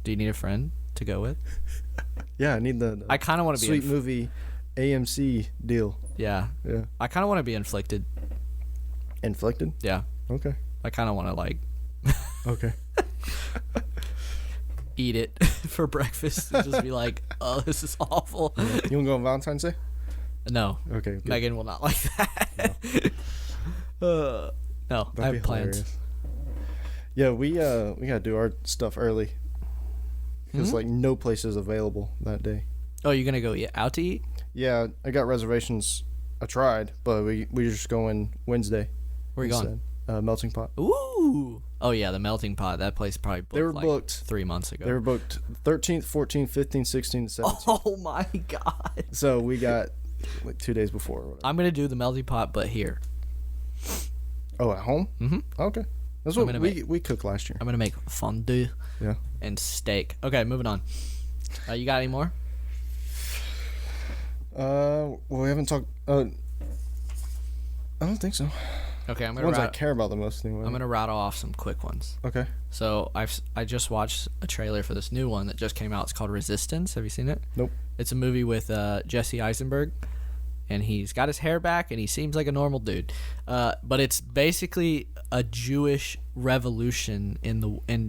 Do you need a friend to go with? Yeah, I need the I kind of want to be. sweet movie AMC deal. Yeah. Yeah, I kind of want to be inflicted. inflicted. Yeah. Okay. I kind of want to like Okay. eat it for breakfast and just be like, oh, this is awful. You wanna go on Valentine's Day? No, Okay. Good. Megan will not like that. No, That'd I have be plans. hilarious. Yeah, we gotta do our stuff early because Hmm? like no place is available that day. Oh, you're gonna go out to eat? Yeah, I got reservations. I tried, but we just going Wednesday. Where are you going? Melting Pot. Ooh. Oh yeah, the melting pot. That place probably booked They were like booked. 3 months ago. They were booked 13th, 14th, 15th, 16th, 17th. Oh my god. So we got like 2 days before. Or whatever. I'm gonna do the melting pot, but here. Oh, at home? Mhm. Okay. That's I'm what gonna we cooked last year. I'm gonna make fondue Yeah. and steak. Okay, moving on. You got any more? Well, we haven't talked. I don't think so. Okay, I'm The gonna ones I care about the most anyway. I'm gonna rattle off some quick ones. Okay. So I just watched a trailer for this new one that just came out. It's called Resistance. Have you seen it? Nope. It's a movie with Jesse Eisenberg, and he's got his hair back, and he seems like a normal dude. But it's basically a Jewish revolution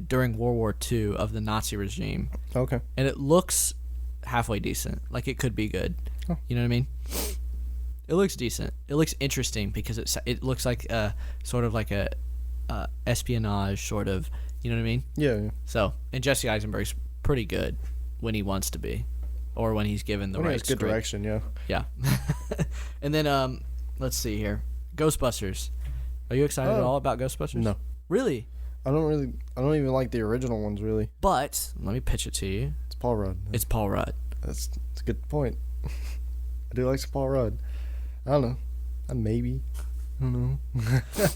during World War II of the Nazi regime, Okay. and it looks halfway decent. Like it could be good. Oh. You know what I mean? It looks decent. It looks interesting because it looks like a sort of like a espionage sort of, you know what I mean? Yeah. So, and Jesse Eisenberg's pretty good when he wants to be, or when he's given the When he right has good script. direction, yeah. Yeah. And then let's see here. Ghostbusters. Are you excited at all about Ghostbusters? No. Really? I don't even like the original ones, really. But let me pitch it to you. It's Paul Rudd. It's Paul Rudd. That's a good point. I do like some Paul Rudd. I don't know. Maybe. I don't know.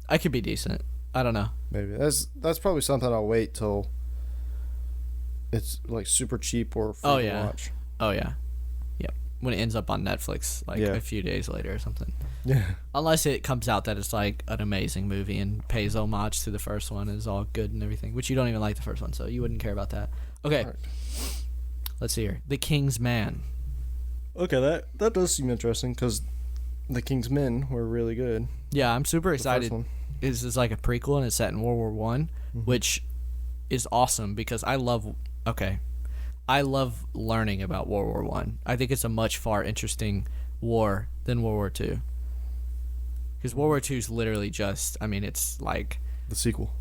I could be decent. I don't know. Maybe. That's probably something I'll wait till it's like super cheap or free to watch. Oh yeah. Yep. When it ends up on Netflix like a few days later or something. Yeah. Unless it comes out that it's like an amazing movie and pays homage to the first one, is all good and everything, which you don't even like the first one, so you wouldn't care about that. Okay. Right. Let's see here. The King's Man. Okay, that does seem interesting because the King's Men were really good. Yeah, I'm super excited. The first one. It's like a prequel and it's set in World War One, which is awesome because I love learning about World War One. I think it's a much far interesting war than World War Two. Because World War Two is literally just, I mean, it's like The sequel.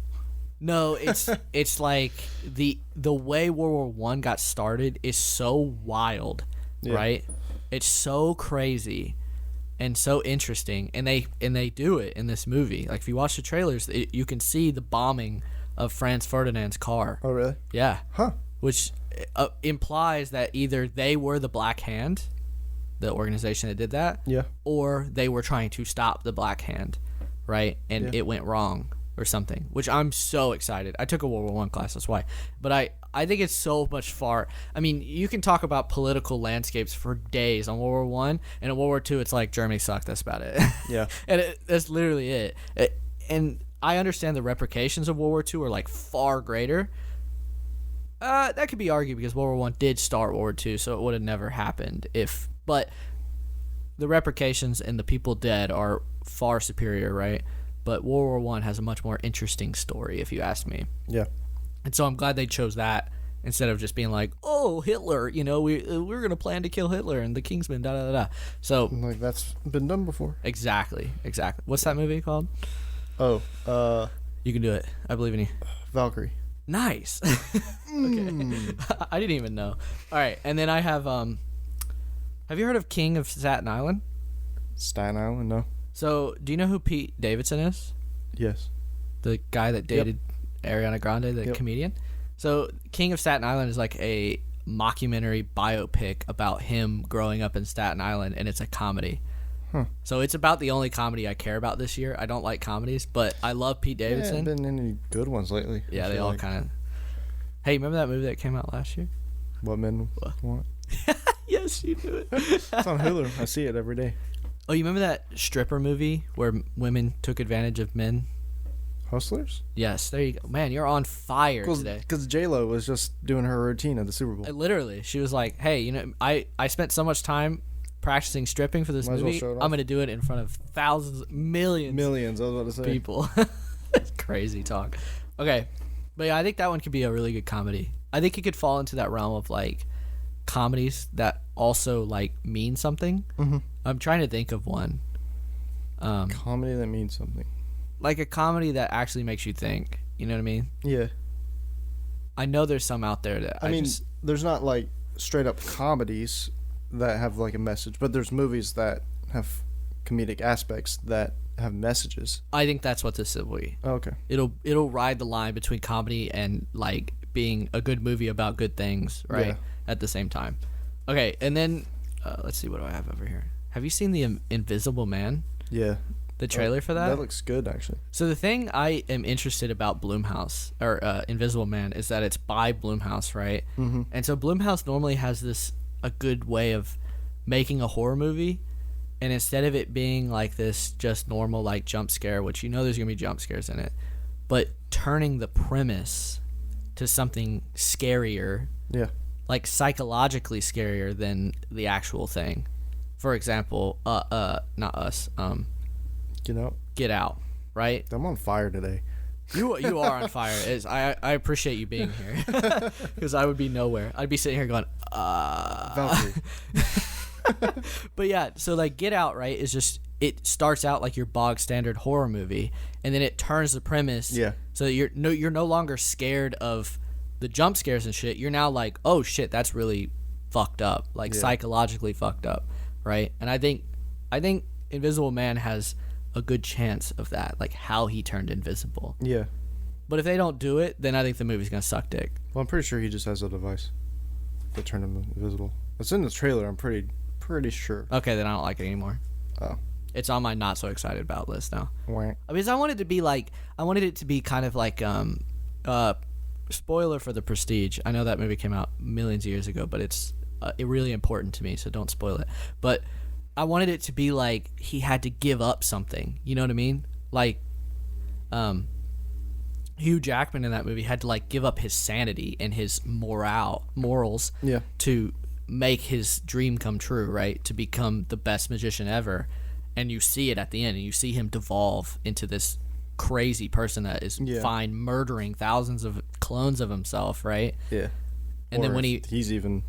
no, it's like the way World War One got started is so wild, right? It's so crazy and so interesting, and they do it in this movie. Like if you watch the trailers, you can see the bombing of Franz Ferdinand's car. Oh, really? Yeah. Huh. Which implies that either they were the Black Hand, the organization that did that, Yeah. or they were trying to stop the Black Hand, right? And it went wrong or something, which I'm so excited. I took a World War One class, that's why. But I think it's so much far. I mean, you can talk about political landscapes for days on World War One, and in World War Two, it's like Germany sucked. That's about it. Yeah. And that's literally it. And I understand the repercussions of World War Two are like far greater. That could be argued because World War One did start World War Two, so it would have never happened if. But the repercussions and the people dead are far superior, right? But World War One has a much more interesting story, if you ask me. Yeah. And so I'm glad they chose that instead of just being like, oh, Hitler, you know, we're gonna plan to kill Hitler and the Kingsman, da da da. So Like that's been done before. exactly. What's that movie called? Oh, You can do it. I believe in you. Valkyrie. Nice. Okay. I didn't even know. All right, and then I have you heard of King of Staten Island? Staten Island, no. So, do you know who Pete Davidson is? Yes. The guy that dated Ariana Grande, the comedian? So, King of Staten Island is like a mockumentary biopic about him growing up in Staten Island, and it's a comedy. Huh. So, it's about the only comedy I care about this year. I don't like comedies, but I love Pete Yeah, Davidson. haven't been any good ones lately. Yeah, I they feel all like. kind of... Hey, remember that movie that came out last year? What men want? Yes, you do it. It's on Hulu. I see it every day. Oh, you remember that stripper movie where women took advantage of men? Hustlers? Yes, there you go. Man, you're on fire today. Because J-Lo was just doing her routine at the Super Bowl. Literally, she was like, hey, you know, I spent so much time practicing stripping for this Might as well movie. show it off. I'm going to do it in front of thousands, millions I was about to say. people. It's crazy talk. Okay. But yeah, I think that one could be a really good comedy. I think it could fall into that realm of like comedies that also like mean something. Mm-hmm. I'm trying to think of one. Comedy that means something. Like a comedy that actually makes you think. You know what I mean? Yeah. I know there's some out there that I mean, just, there's not like straight up comedies that have like a message, but there's movies that have comedic aspects that have messages. I think that's what this will be. Oh, okay. It'll ride the line between comedy and like being a good movie about good things, right? Yeah. At the same time. Okay, and then let's see, what do I have over here? Have you seen the Invisible Man? Yeah. The trailer for that? That looks good, actually. So the thing I am interested about Blumhouse or Invisible Man is that it's by Blumhouse, right? Mm-hmm. And so Blumhouse normally has a good way of making a horror movie, and instead of it being like this just normal like jump scare, which you know there's gonna be jump scares in it, but turning the premise to something scarier, Yeah. like psychologically scarier than the actual thing. For example, not Us, You know, Get Out, right? I'm on fire today. You are on fire. I appreciate you being here because I would be nowhere. I'd be sitting here going, Valkyrie. But yeah, so like Get Out, right, is just, it starts out like your bog standard horror movie, and then it turns the premise. Yeah. So you're no longer scared of the jump scares and shit. You're now like, oh shit, that's really fucked up, like psychologically fucked up, right? And I think Invisible Man has a good chance of that, like how he turned invisible. Yeah. But if they don't do it, then I think the movie's gonna suck dick. Well, I'm pretty sure he just has a device that turned him invisible. It's in the trailer. I'm pretty sure. Okay, then I don't like it anymore. Oh. It's on my not so excited about list now. Wah. Because I wanted it to be kind of like spoiler for The Prestige. I know that movie came out millions of years ago, but it's really important to me, so don't spoil it. But I wanted it to be like he had to give up something. You know what I mean? Like, Hugh Jackman in that movie had to like give up his sanity and his morals Yeah. to make his dream come true, right? To become the best magician ever. And you see it at the end, and you see him devolve into this crazy person that is fine murdering thousands of clones of himself, right? Yeah. And or then when he's even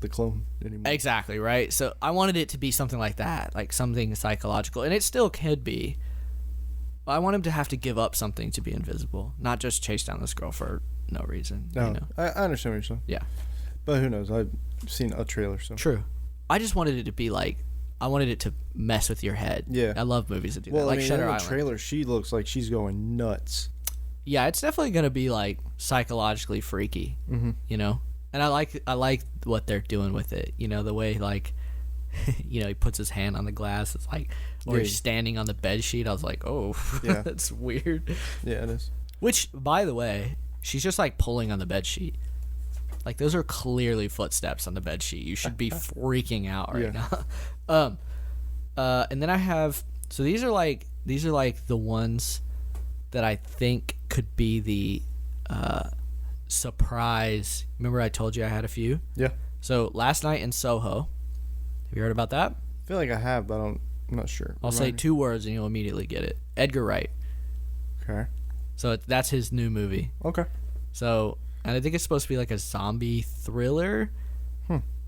the clone anymore. Exactly, right? So I wanted it to be something like that, like something psychological, and it still could be. I want him to have to give up something to be invisible, not just chase down this girl for no reason. No, you know? I understand what you're saying. Yeah. But who knows? I've seen a trailer, so. True. I just wanted it to be like, I wanted it to mess with your head. Yeah. I love movies that do Well, that. Like I mean, Shutter in the Island. trailer, she looks like she's going nuts. Yeah, it's definitely gonna be like psychologically freaky. Mm-hmm. You know, and I like what they're doing with it. You know, the way like, you know, he puts his hand on the glass. It's like, or he's standing on the bed sheet. I was like, oh, Yeah. that's weird. Yeah, it is. Which, by the way, she's just like pulling on the bed sheet. Like those are clearly footsteps on the bed sheet. You should be freaking out right now. And then I have, so these are like the ones that I think could be the surprise. Remember I told you I had a few? Yeah. So Last Night in Soho. Have you heard about that? I feel like I have, but I'm not sure. I'll say 2 words and you'll immediately get it. Edgar Wright. Okay. So that's his new movie. Okay. So, and I think it's supposed to be like a zombie thriller,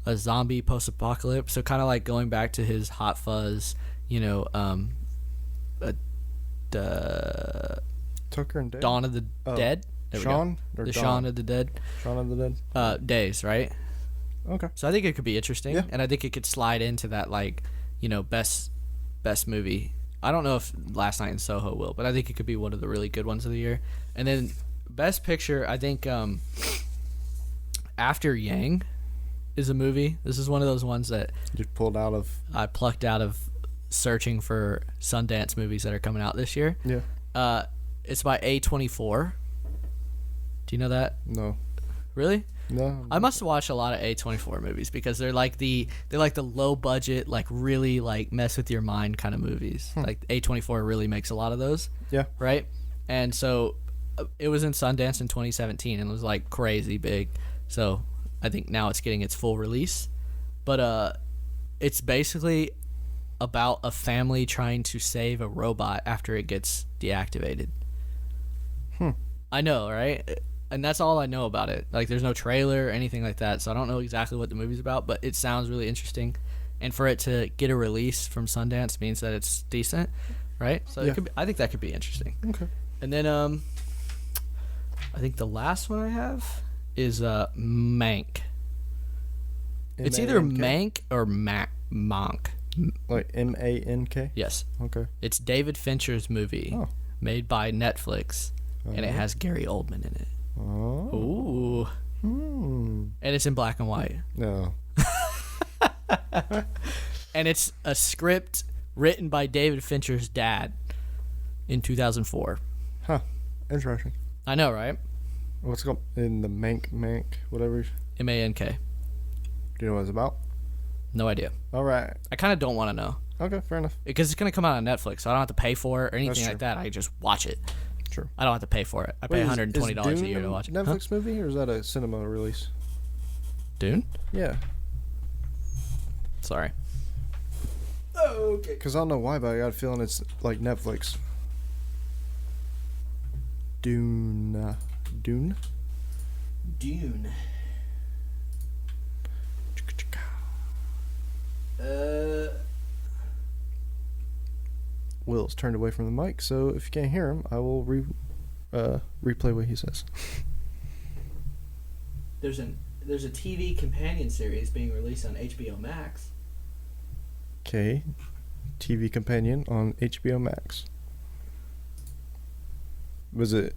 a zombie post-apocalypse. So kind of like going back to his Hot Fuzz, you know, Tucker and Dale? Dawn of the Dead. There we Shaun go. or The Dawn? Shaun of the Dead. Shaun of the Dead? Days, right? Okay. So I think it could be interesting, Yeah. and I think it could slide into that, like, you know, best movie. I don't know if Last Night in Soho will, but I think it could be one of the really good ones of the year. And then best picture, I think After Yang is a movie. This is one of those ones that You pulled out of. I plucked out of searching for Sundance movies that are coming out this year. Yeah. It's by A24. Do you know that? No. Really? No. I must watch a lot of A24 movies because they're like the low budget, like really like mess with your mind kind of movies. Like A24 really makes a lot of those. Yeah. Right? And so it was in Sundance in 2017 and it was like crazy big. So I think now it's getting its full release. But it's basically about a family trying to save a robot after it gets deactivated. I know, right? And that's all I know about it. Like, there's no trailer or anything like that, so I don't know exactly what the movie's about, but it sounds really interesting. And for it to get a release from Sundance means that it's decent, right? So it could be, I think that could be interesting. Okay. And then I think the last one I have is Mank. It's either Mank or Monk. Like MANK? Yes. Okay. It's David Fincher's movie made by Netflix, and it has Gary Oldman in it. Oh. Ooh. And it's in black and white. No. And it's a script written by David Fincher's dad in 2004. Huh. Interesting. I know, right? What's it called? In the Mank, whatever. Mank. Do you know what it's about? No idea. All right. I kind of don't want to know. Okay, fair enough. Because it's going to come out on Netflix, so I don't have to pay for it or anything That's like that. I just watch it. True. I don't have to pay for it. I pay $120 a year to watch it. Netflix movie, or is that a cinema release? Dune? Yeah. Sorry. Okay. Because I don't know why, but I got a feeling it's like Netflix. Dune. Dune. Will's turned away from the mic, so if you can't hear him, I will replay what he says. There's a TV companion series being released on HBO Max. Okay, TV companion on HBO Max. Was it?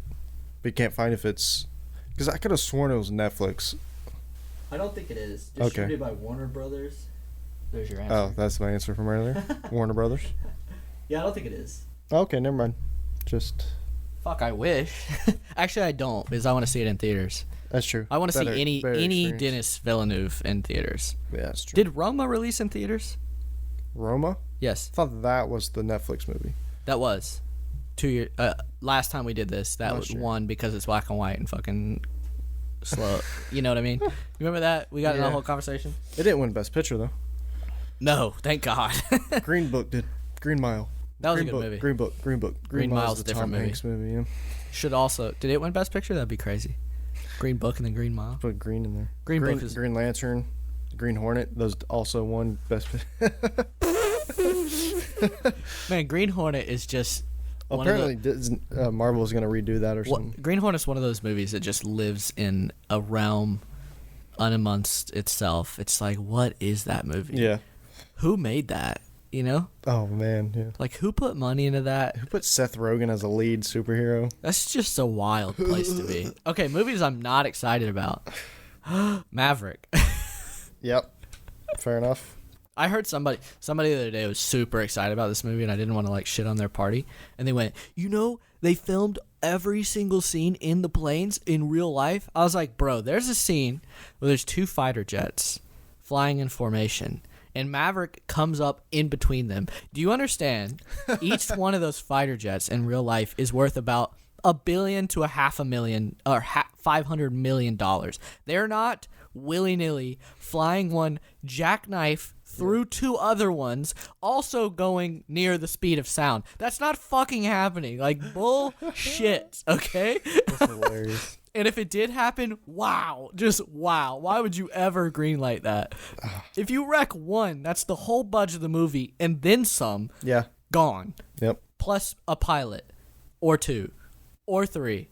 We can't find if it's because I could have sworn it was Netflix. I don't think it is. Okay. Distributed by Warner Brothers. There's your answer. Oh, that's my answer from earlier. Warner Brothers. Yeah, I don't think it is. Okay, never mind. Just Fuck, I wish. Actually, I don't because I want to see it in theaters. that's true. I want to see Better any experience. Dennis Villeneuve in theaters. Yeah, that's true. Did Roma release in theaters? Roma? Yes, I thought that was the Netflix movie. that was 2 years. Last time we did this, that was Last year. one because it's black and white and fucking slow. You know what I mean? You remember that? We got in a Yeah. whole conversation. It didn't win Best Picture though. No, thank God. Green Book did. Green Mile. That was Green a good Book, movie. Green Book. Green Book. Green Mile's Mile's the a different Tom movie. Hanks movie. Yeah. Should also. Did it win Best Picture? That'd be crazy. Green Book and then Green Mile. Put Green in there. Green Book is- Green Lantern, Green Hornet. Those also won Best Picture. Man, Green Hornet is just. one of the- Apparently, Marvel is gonna redo that or something. Green Hornet's one of those movies that just lives in a realm unamongst itself. It's like, what is that movie? Yeah. Who made that? You know? Oh man. Yeah. Like, who put money into that? Who put Seth Rogen as a lead superhero? That's just a wild place to be. Okay, movies I'm not excited about. Maverick. Yep. Fair enough. I heard somebody the other day was super excited about this movie, and I didn't want to like shit on their party. And they went, they filmed every single scene in the planes in real life. I was like, bro, there's a scene where there's 2 fighter jets flying in formation, and Maverick comes up in between them. Do you understand? Each one of those fighter jets in real life is worth about $1 billion to $500 million or $500 million. They're not willy-nilly flying one jackknife through 2 other ones, also going near the speed of sound. That's not fucking happening. Like, bullshit, okay? That's hilarious. And if it did happen, wow. Just wow. Why would you ever greenlight that? If you wreck one, that's the whole budget of the movie, and then some, Yeah. gone. Yep. Plus a pilot, or 2, or 3.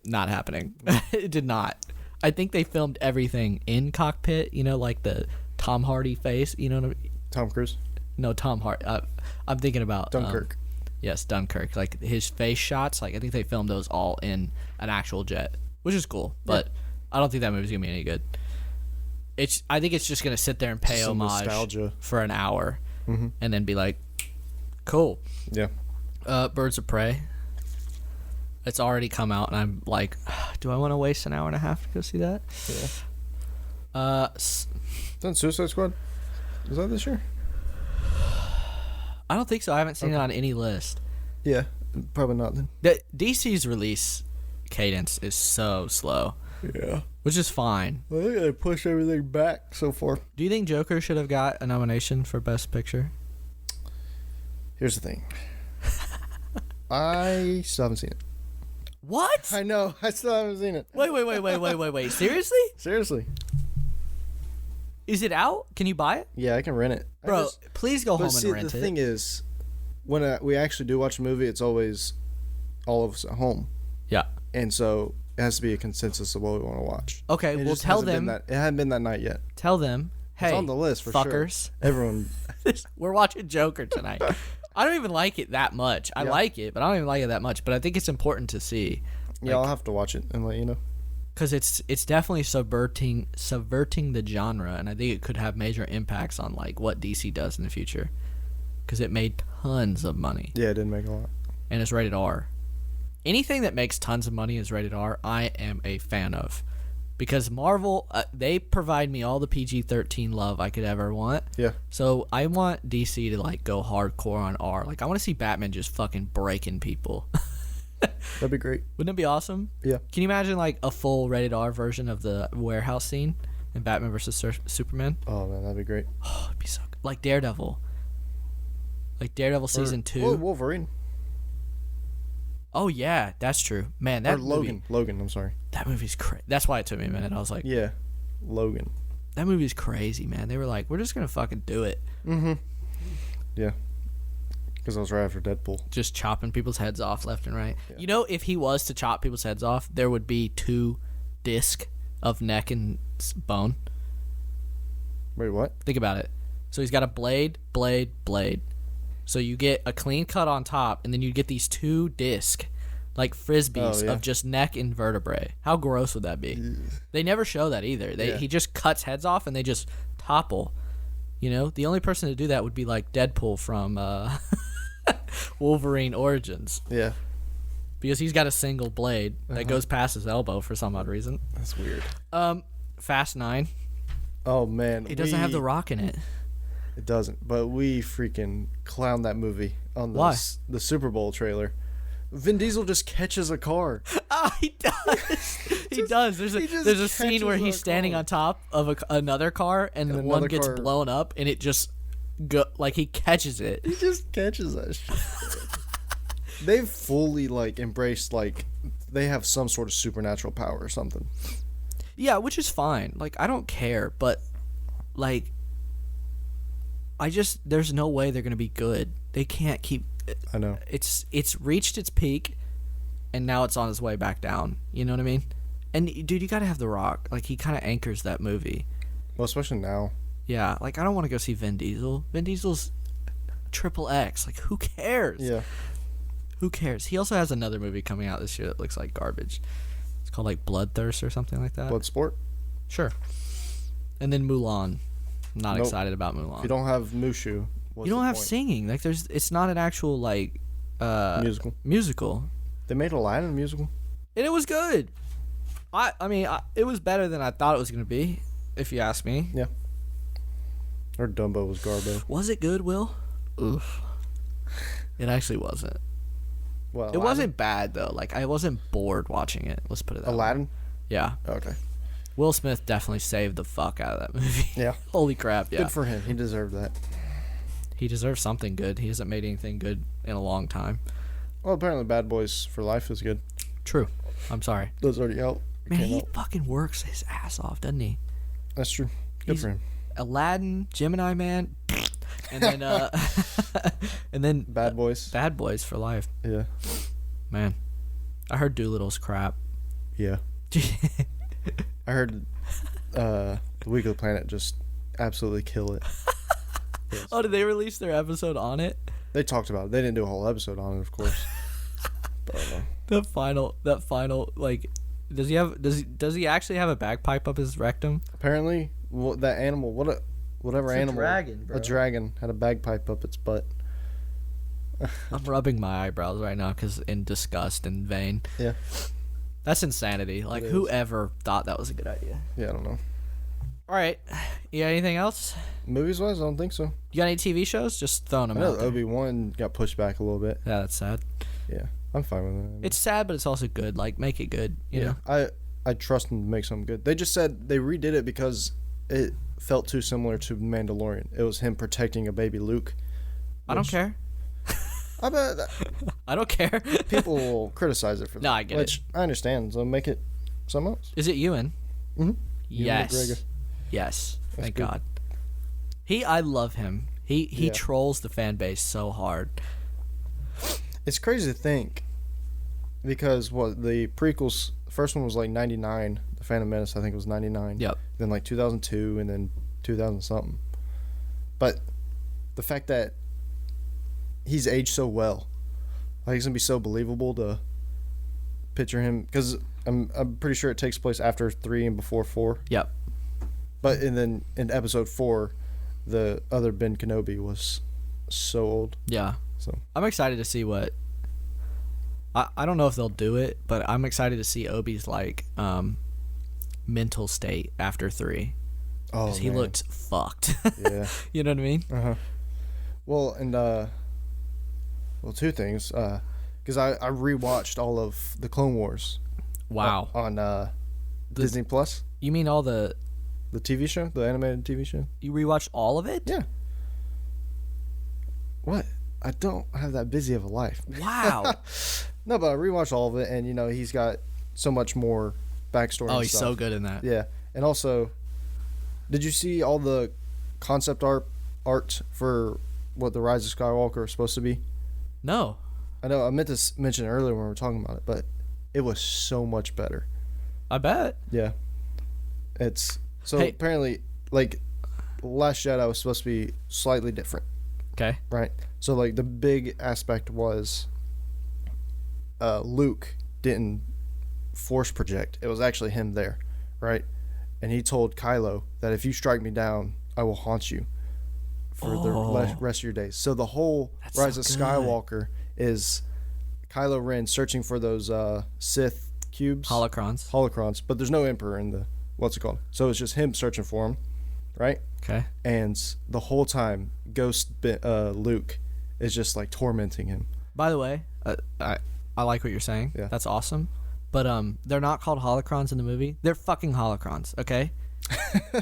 Not happening. It did not. I think they filmed everything in cockpit, like the Tom Hardy face, you know what I mean? Tom Cruise. No, Tom Hardy. I'm thinking about Dunkirk. yes, Dunkirk. Like his face shots, like I think they filmed those all in an actual jet, which is cool. But I don't think that movie's gonna be any good. I think it's just gonna sit there and pay Some homage nostalgia. for an hour, and then be like, cool. Yeah. Birds of Prey. It's already come out, and I'm like, do I want to waste an hour and a half to go see that? Yeah. Then Suicide Squad. Is that this year? I don't think so. I haven't seen it on any list. Yeah. Probably not then. The DC's release cadence is so slow, Yeah. which is fine. I think they pushed everything back so far. Do you think Joker should have got a nomination for Best Picture? Here's the thing. I still haven't seen it. What? I know. I still haven't seen it. Wait. Seriously? Seriously. Is it out? Can you buy it? Yeah, I can rent it. Bro, please go home But see, and rent the it. thing is, when we actually do watch a movie, it's always all of us at home. Yeah. And so it has to be a consensus of what we want to watch. Okay, It well just tell hasn't been them. it hasn't been that night yet. Tell them. Hey, It's on the list for fuckers. sure. Everyone. We're watching Joker tonight. I don't even like it that much. I Yeah. like it, but I don't even like it that much. But I think it's important to see. Yeah, I'll have to watch it and let you know. Because it's definitely subverting the genre, and I think it could have major impacts on like what DC does in the future. Because it made tons of money, Yeah, it didn't make a lot. and it's rated R. Anything that makes tons of money is rated R. I am a fan of, because Marvel they provide me all the PG-13 love I could ever want. Yeah. So I want DC to like go hardcore on R. Like I want to see Batman just fucking breaking people. That'd be great. Wouldn't it be awesome? Yeah. Can you imagine like a full rated R version of the warehouse scene in Batman vs Superman? Oh man, that'd be great. Oh, it'd be so good. Like Daredevil. Like Daredevil season 2. Well, Wolverine. Oh yeah, that's true. Man, that Or Logan. Logan, I'm sorry. that movie's crazy. That's why it took me a minute. I was like, Yeah. Logan. That movie's crazy, man. They were like, we're just gonna fucking do it. Mm-hmm. Yeah. Because I was right after Deadpool. Just chopping people's heads off left and right. Yeah. You know, if he was to chop people's heads off, there would be 2 discs of neck and bone. Wait, what? Think about it. So he's got a blade. So you get a clean cut on top, and then you get these 2 discs, like frisbees, of just neck and vertebrae. How gross would that be? They never show that either. He just cuts heads off, and they just topple. You know, the only person to do that would be like Deadpool from Wolverine Origins, Yeah. because he's got a single blade that goes past his elbow for some odd reason. That's weird. Fast 9. Oh, man. It doesn't have The Rock in it. It doesn't. But we freaking clowned that movie on Why? the Super Bowl trailer. Vin Diesel just catches a car. Oh, he does. He does. There's a scene where he's standing on top of another car, and the one gets blown up, and it just he catches it. He just catches that shit. They've fully embraced they have some sort of supernatural power or something. Yeah, which is fine. I don't care, but there's no way they're gonna be good. They can't keep. I know. It's reached its peak, and now it's on its way back down. You know what I mean? And dude, you gotta have The Rock. He kind of anchors that movie. Well, especially now. Yeah, I don't want to go see Vin Diesel. Vin Diesel's triple X. Who cares? Yeah. Who cares? He also has another movie coming out this year that looks like garbage. It's called Bloodthirst or something like that. Bloodsport? Sure. And then Mulan. Not Nope. excited about Mulan. If you don't have Mushu, you don't have singing. It's not an actual musical. They made Aladdin a musical. And it was good. It was better than I thought it was going to be, if you ask me. Yeah. Or Dumbo was garbo. Was it good, Will? Oof. It actually wasn't. Well, It wasn't bad, though. I wasn't bored watching it. Let's put it that way. Aladdin? Yeah. Okay. Will Smith definitely saved the fuck out of that movie. Yeah. Holy crap, yeah. Good for him. He deserved that. He deserves something good. He hasn't made anything good in a long time. Well, apparently Bad Boys for Life is good. True. I'm sorry. Those already out. Man, Came he out. fucking works his ass off, doesn't he? That's true. Good He's- for him. Aladdin, Gemini Man, and then and then Bad Boys. Bad Boys for Life. Yeah. Man, I heard Doolittle's crap. Yeah. I heard The Week of the Planet just absolutely kill it. Yes. Oh, did they release their episode on it? They talked about it. They didn't do a whole episode on it, of course. But I don't know. That final does he actually have a bagpipe up his rectum? Apparently, that animal, whatever It's a animal, dragon, bro. a dragon had a bagpipe up its butt. I'm rubbing my eyebrows right now because in disgust and vain. Yeah. That's insanity. It is. Whoever thought that was a good idea. Yeah, I don't know. All right, you got anything else? Movies wise, I don't think so. You got any TV shows? Just throwing I them know out there. Obi-Wan got pushed back a little bit. Yeah, that's sad. Yeah, I'm fine with it. It's sad, but it's also good. Make it good. You know. I trust them to make something good. They just said they redid it because it felt too similar to Mandalorian. It was him protecting a baby Luke. I don't care. I bet I don't care. people will criticize it for that. No, I get which I understand. So make it something else. Is it Ewan? Mm-hmm. Yes. McGregor. Yes. That's Thank good. God. I love him. He Yeah. trolls the fan base so hard. It's crazy to think because the prequels, the first one was 99. The Phantom Menace, I think, was 99. Yep. Then 2002, and then 2000 something. But the fact that he's aged so well, it's gonna be so believable to picture him because I'm pretty sure it takes place after 3 and before 4. Yep. But and then in episode 4, the other Ben Kenobi was so old. Yeah. So I'm excited to see what. I don't know if they'll do it, but I'm excited to see Obi's mental state after 3. oh, Because he man. looked fucked. Yeah. You know what I mean? Uh-huh. Well, and two things. Because I rewatched all of the Clone Wars. Wow. On Disney Plus, You mean all the. the TV show, the animated TV show. You rewatched all of it? Yeah. What? I don't have that busy of a life. Wow. No, but I rewatched all of it, and he's got so much more backstory. Oh, and he's stuff. so good in that. Yeah, and also, Did you see all the concept art for what the Rise of Skywalker is supposed to be? No. I know I meant to mention it earlier when we were talking about it, but it was so much better. I bet. Yeah. It's so Hey. apparently like Last Jedi was supposed to be slightly different, Okay. right? So like the big aspect was Luke didn't force project. It was actually him there, right? And he told Kylo that if you strike me down, I will haunt you for the rest of your days. So the whole That's Rise so of good. Skywalker is Kylo Ren searching for those Sith cubes, Holocrons. but there's no Emperor in the what's it called? So it's just him searching for him, right? Okay. And the whole time, Luke is just like tormenting him. By the way, I like what you're saying. Yeah. That's awesome. But they're not called holocrons in the movie. They're fucking holocrons, okay?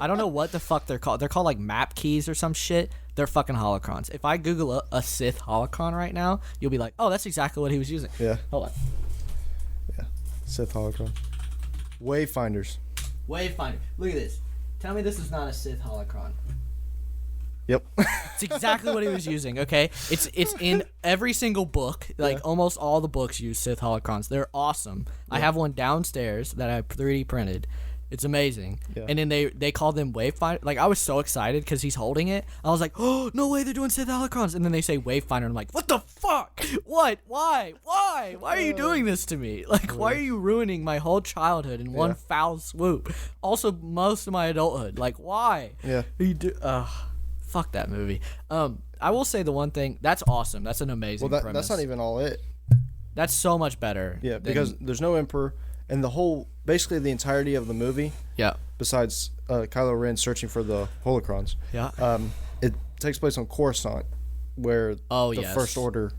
I don't know what the fuck they're called. They're called like map keys or some shit. They're fucking holocrons. If I Google a Sith holocron right now, you'll be like, oh, that's exactly what he was using. Yeah, Hold on. Sith holocron. Wayfinders. Wayfinder. Look at this. Tell me this is not a Sith holocron. Yep. It's exactly what he was using, okay? It's in every single book. Like, almost all the books use Sith holocrons. They're awesome. I have one downstairs that I 3D printed. It's amazing. Yeah. And then they call them Wayfinder. Like, I was so excited because he's holding it. I was like, oh, no way, they're doing Sith holocrons. And then they say Wayfinder. And I'm like, what the fuck? What? Why? Why? Why are you doing this to me? Like, why are you ruining my whole childhood in one foul swoop? Also, most of my adulthood. Like, why? Yeah. You do. Fuck that movie. I will say the one thing. That's awesome. That's an amazing Well, premise. that's not even all it. That's so much better. Yeah, than- because there's no Emperor, and basically the entirety of the movie, yeah, besides Kylo Ren searching for the holocrons, yeah. it takes place on Coruscant, where Oh, the yes. First Order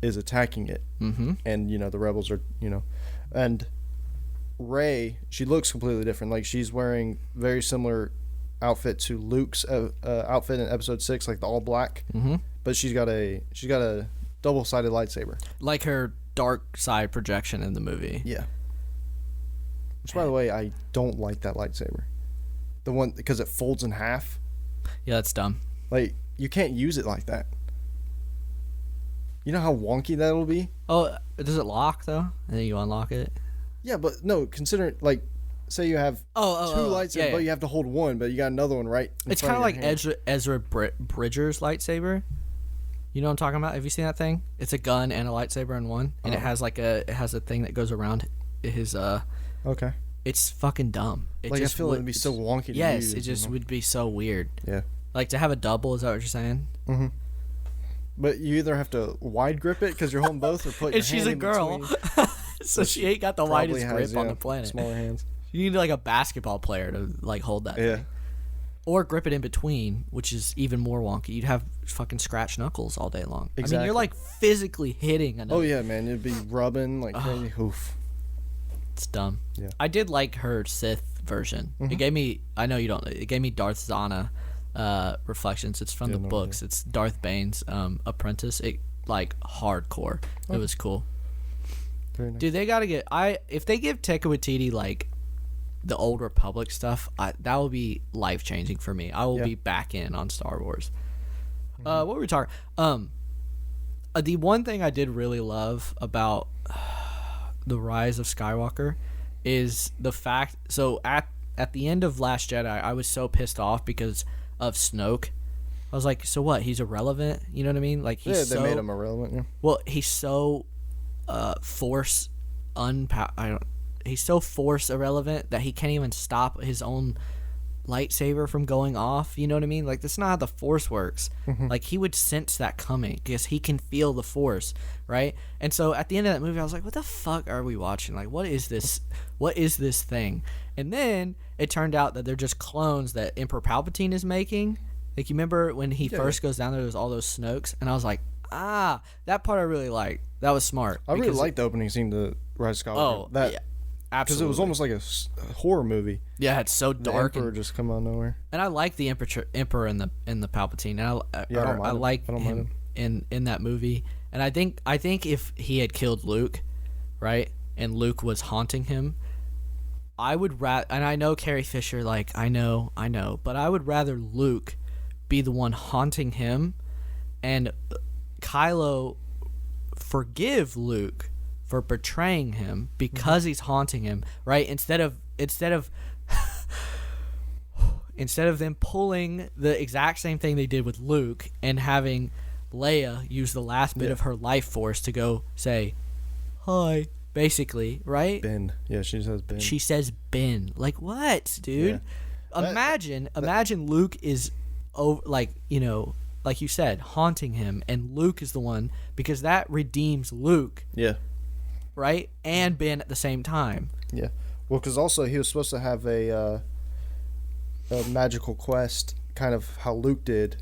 is attacking it, and the rebels are and Rey, she looks completely different. Like she's wearing very similar outfit to Luke's outfit in Episode 6, like the all black, but she's got a double-sided lightsaber. Like her dark side projection in the movie. Yeah. Which, by the way, I don't like that lightsaber. The one because it folds in half. Yeah, that's dumb. Like you can't use it like that. You know how wonky that'll be? Oh, does it lock though? And then you unlock it. Yeah, but no. Consider like, say you have two lightsabers, yeah, yeah. but you have to hold one, but you got another one right. It's kind of like Ezra Bridger's lightsaber. You know what I'm talking about? Have you seen that thing? It's a gun and a lightsaber in one, and it has a thing that goes around his Okay. It's fucking dumb. It Like I just feel would, it'd be so wonky to Yes, use. it just would be so weird. Yeah. Like to have a double. Is that what you're saying? But you either have to wide grip it because you're holding both, or put. And your she's hand a in girl, between. so she ain't got the Probably widest has, grip on the planet. Smaller hands. You need like a basketball player to like hold that. Yeah. Thing. Or grip it in between, which is even more wonky. You'd have fucking scratch knuckles all day long. I mean, Exactly. you're like physically hitting another. Oh yeah, man, it'd be rubbing like crazy. Oof. It's dumb. Yeah. I did like her Sith version. It gave me. I know you don't. It gave me Darth Zana reflections. It's from the no books. It's Darth Bane's apprentice. It like hardcore. It was cool. Very nice. Dude, they gotta get. If they give Taika Waititi like the old Republic stuff, that will be life changing for me. I will be back in on Star Wars. What were we talking? The one thing I did really love about the Rise of Skywalker is the fact. So at the end of Last Jedi, I was so pissed off because of Snoke. I was like, so what? He's irrelevant. You know what I mean? Like he's They made him irrelevant. Yeah. well, he's so he's so force irrelevant that he can't even stop his own lightsaber from going off. You know what I mean? Like that's not how the force works. Like he would sense that coming because he can feel the force, right? And so at the end of that movie, I was like, what the fuck are we watching? Like what is this thing? And then it turned out that they're just clones that Emperor Palpatine is making. Like you remember when he first goes down there's all those Snokes, and I was like, that part I really liked. That was smart. I really liked the opening scene to Rise of Skywalker. yeah, Because absolutely. it was almost like a horror movie. Yeah, it's so The dark, Emperor just come out of nowhere. and I like the Emperor and the Palpatine. And I don't mind I him. like I don't mind him in that movie. And I think if he had killed Luke, right, and Luke was haunting him, I would rather, and I know Carrie Fisher, like, I know, but I would rather Luke be the one haunting him and Kylo forgive Luke for betraying him because he's haunting him, right? Instead of them pulling the exact same thing they did with Luke and having Leia use the last bit of her life force to go say hi, basically, right? Ben. Yeah, she says Ben. She says Ben. Like, what, dude? Yeah. Imagine Luke is like you said, haunting him, and Luke is the one, because that redeems Luke. Yeah. Right? And Ben at the same time. Yeah. Well, because also he was supposed to have a magical quest, kind of how Luke did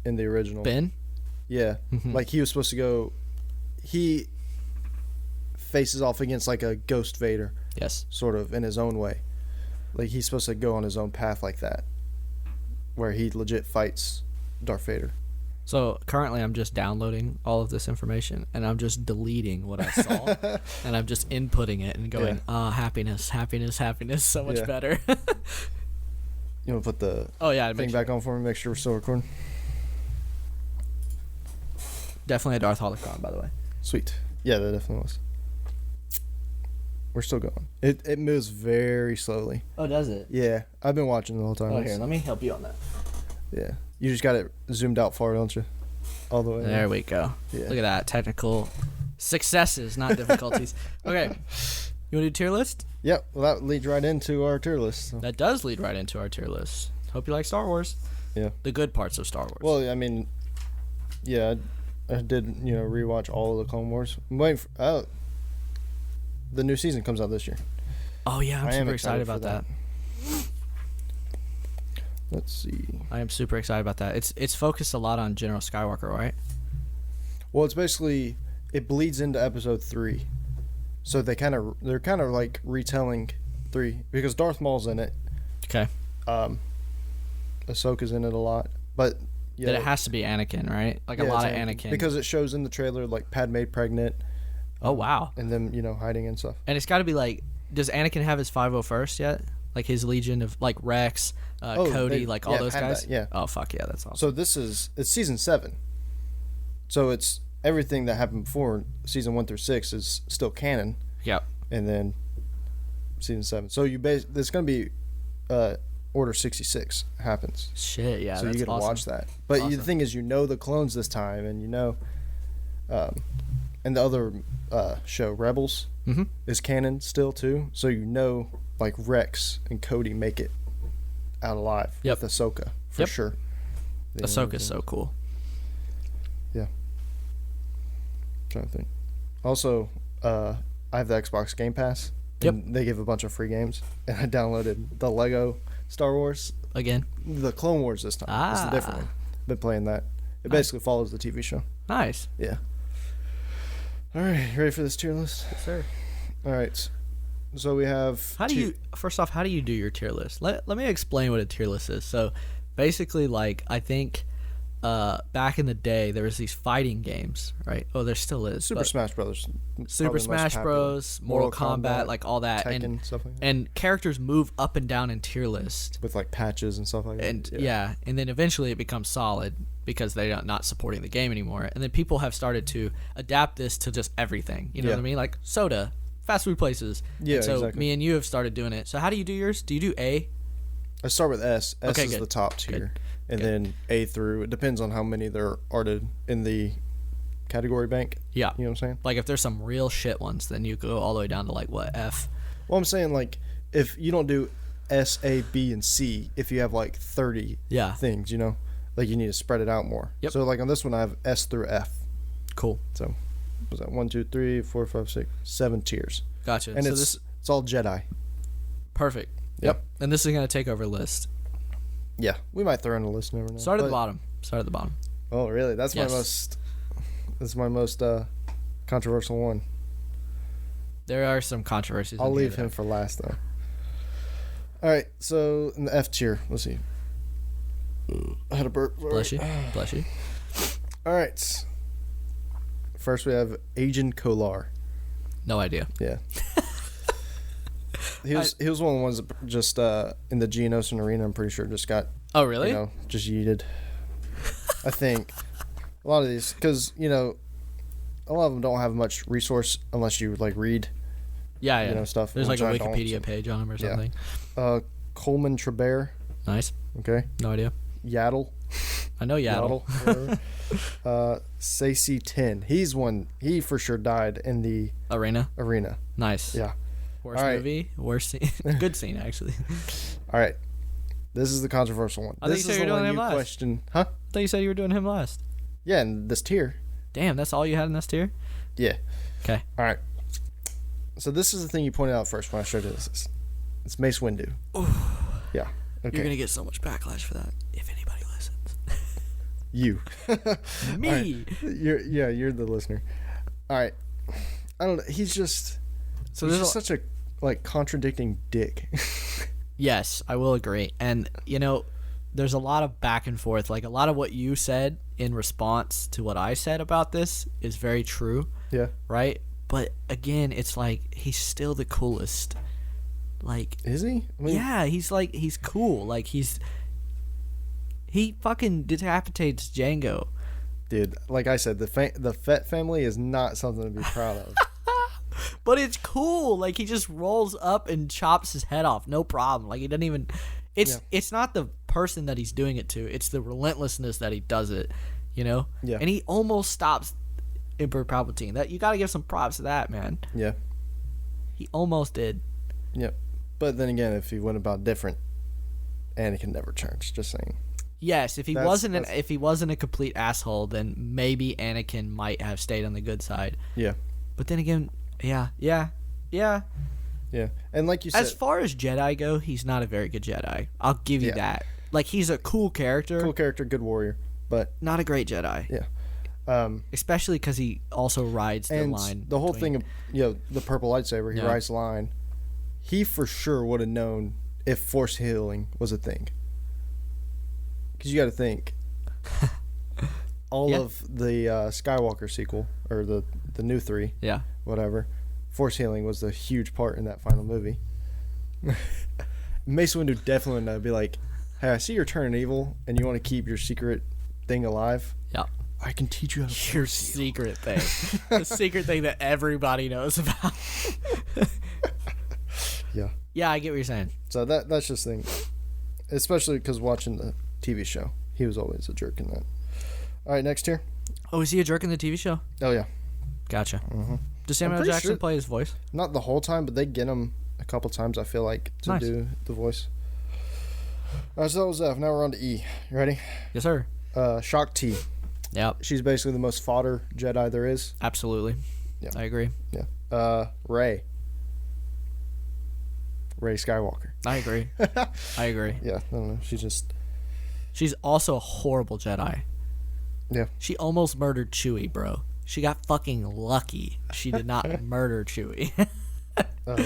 in the original. Ben? Yeah. Mm-hmm. Like, he was supposed to go... He faces off against, like, a ghost Vader. Yes. Sort of, in his own way. Like, he's supposed to go on his own path like that. Where he legit fights Darth Vader. So currently I'm just downloading all of this information and I'm just deleting what I saw and I'm just inputting it and going, happiness, so much better. You want to put the thing back on for me, make sure we're still recording? Definitely a Darth holocron, by the way. Sweet. Yeah, that definitely was. We're still going. It moves very slowly. Oh, does it? Yeah, I've been watching the whole time. Oh, here, let me help you on that. Yeah. You just got it zoomed out far, don't you? All the way. There we go. Yeah. Look at that. Technical successes, not difficulties. Okay. You want to do tier list? Yep. Well, that leads right into our tier list. So. That does lead right into our tier list. Hope you like Star Wars. Yeah. The good parts of Star Wars. Well, I mean, yeah, I did, rewatch all of the Clone Wars. I'm waiting for... the new season comes out this year. Oh, yeah. I'm super excited about that. Let's see. I am super excited about that. It's focused a lot on General Skywalker, right? Well, it's basically, it bleeds into episode 3. So they're kind of like retelling 3 because Darth Maul's in it. Okay. Ahsoka's in it a lot, but yeah, that it has to be Anakin, right? Like a lot of Anakin because it shows in the trailer like Padme pregnant. Oh wow. And them, hiding and stuff. And it's got to be like, does Anakin have his 501st yet? Like his Legion of like Rex, Cody, like all those guys. That, yeah. Oh fuck yeah, that's awesome. So it's season 7. So it's everything that happened before season 1 through 6 is still canon. Yep. And then season 7. So there's gonna be Order 66 happens. Shit, yeah. So that's you get to awesome. watch that. But awesome. The thing is, the clones this time, and and the other show Rebels is canon still too. So like Rex and Cody make it out alive with Ahsoka for sure. Ahsoka's so cool. Yeah. Trying to think. Also, I have the Xbox Game Pass. And they give a bunch of free games, and I downloaded the Lego Star Wars again. The Clone Wars this time. It's a different one. Been playing that. It basically follows the TV show. Nice. Yeah. All right, ready for this tier list? Yes, sir. All right. So we have. First off, how do you do your tier list? Let me explain what a tier list is. So, basically, like I think, back in the day there was these fighting games, right? Oh, there still is. Super Smash Brothers. Super Smash Bros. Mortal Kombat, like all that, Tekken, stuff like that. And characters move up and down in tier list with like patches and stuff like that. And and then eventually it becomes solid because they're not supporting the game anymore. And then people have started to adapt this to just everything. You know what I mean? Like soda, fast food places. Yeah, and so exactly. me and you have started doing it. So how do you do yours? Do you do A? I start with S. S okay, is good. the top tier. Good. And then A through, it depends on how many there are in the category bank. Yeah. You know what I'm saying? Like if there's some real shit ones, then you go all the way down to like what, F? Well, I'm saying like if you don't do S, A, B, and C, if you have like 30 things, like you need to spread it out more. Yep. So like on this one, I have S through F. Cool. So was that 1, 2, 3, 4, 5, 6, 7 tiers. Gotcha. And so it's all Jedi. Perfect. Yep. And this is going to take over list. Yeah, we might throw in a list never know. Start at the bottom. Oh, really? That's my most controversial one. There are some controversies. I'll leave him for last though. All right, so in the F tier, let's see. I had a burp. Bless you. Bless you. All right. First, we have Agent Kolar. No idea. Yeah. He was one of the ones that just in the Geonosis arena. I'm pretty sure just got Oh, really? just yeeted. I think a lot of these because a lot of them don't have much resource unless you like read. Yeah. Stuff. There's like a which I don't, Wikipedia so. page on him or something. Coleman Trebert. Nice. Okay. No idea. Yaddle. I know Yaddle. Sacy 10. He for sure died in the Arena. Nice. Yeah. Worst All right. movie. Worst scene. Good scene actually. All right. This is the controversial one. I thought This you is said the you were one doing you him last. question. Huh? I thought you said you were doing him last. Yeah, in this tier. Damn, that's all you had in this tier? Yeah. Okay. All right. So this is the thing you pointed out first when I showed you this. It's Mace Windu. Yeah. Okay. You're gonna get so much backlash for that if anybody listens. You. Me. Right. You're the listener. All right. I don't know. He's just such a contradicting dick. Yes, I will agree. And there's a lot of back and forth. Like a lot of what you said in response to what I said about this is very true. Yeah. Right? But again, it's like he's still the coolest. Like, is he? I mean, yeah, he's cool. Like he fucking decapitates Django. Dude, like I said, the Fett family is not something to be proud of. But it's cool. Like he just rolls up and chops his head off, no problem. Like he doesn't even. It's not the person that he's doing it to. It's the relentlessness that he does it. Yeah. And he almost stops Emperor Palpatine. That you got to give some props to that, man. Yeah. He almost did. Yep. But then again, if he went about different, Anakin never turns. Just saying. Yes, if he wasn't a complete asshole, then maybe Anakin might have stayed on the good side. Yeah. But then again, yeah. Yeah, and like you said, as far as Jedi go, he's not a very good Jedi. I'll give you that. Like he's a cool character, good warrior, but not a great Jedi. Yeah. Especially because he also rides the line. And the whole thing of the purple lightsaber, he rides the line. He for sure would have known if force healing was a thing. Because you got to think, all of the Skywalker sequel or the new 3, whatever, force healing was a huge part in that final movie. Mace Windu definitely would be like, "Hey, I see you're turning evil, and you want to keep your secret thing alive. Yeah, I can teach you how to your secret thing, the secret thing that everybody knows about." Yeah, I get what you're saying. So that's just the thing, especially because watching the TV show, he was always a jerk in that. All right, next here. Oh, is he a jerk in the TV show? Oh yeah. Gotcha. Mm-hmm. Does Samuel L. Jackson play his voice? Not the whole time, but they get him a couple times, I feel like, to do the voice. All right, so that was F. Now we're on to E. You ready? Yes, sir. Shock T. Yep. She's basically the most fodder Jedi there is. Absolutely. Yeah. I agree. Yeah. Rey Skywalker. I agree. I agree. Yeah, I don't know. She's also a horrible Jedi. Yeah. She almost murdered Chewie, bro. She got fucking lucky. She did not murder Chewie. Oh,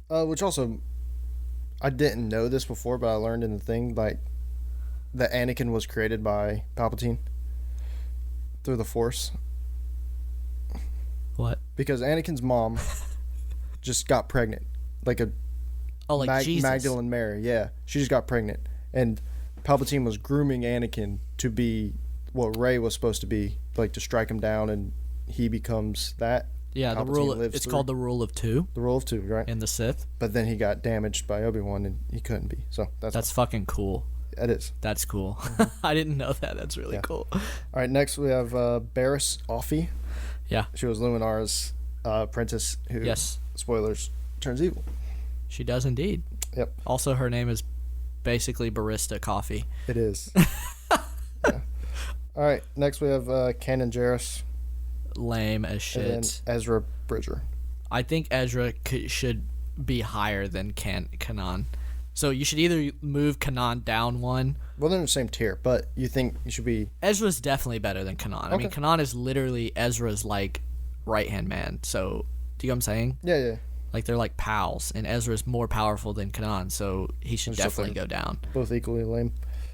yeah. Which also, I didn't know this before, but I learned in the thing, like, that Anakin was created by Palpatine through the Force. What? Because Anakin's mom just got pregnant. Like Jesus. Magdalene Mary, yeah. She just got pregnant. And Palpatine was grooming Anakin to be what Rey was supposed to be, like to strike him down, and he becomes that. Yeah, it's called the Rule of Two. The Rule of Two, right? In the Sith. But then he got damaged by Obi-Wan, and he couldn't be. So that's fucking cool. It is. That's cool. Mm-hmm. I didn't know that. That's really cool. All right, next we have Barriss Offee. Yeah. She was Luminara's apprentice who, spoilers, turns evil. She does indeed. Yep. Also, her name is basically Barista Coffee. It is. Yeah. All right, next we have Kanan Jarrus. Lame as shit. And then Ezra Bridger. I think Ezra should be higher than Kanan. So you should either move Kanan down one. Well, they're in the same tier, but you think you should be... Ezra's definitely better than Kanan. Okay. I mean, Kanan is literally Ezra's, like, right-hand man. So, do you know what I'm saying? Yeah. Like, they're like pals, and Ezra's more powerful than Kanan, so he should definitely go down. Both equally lame.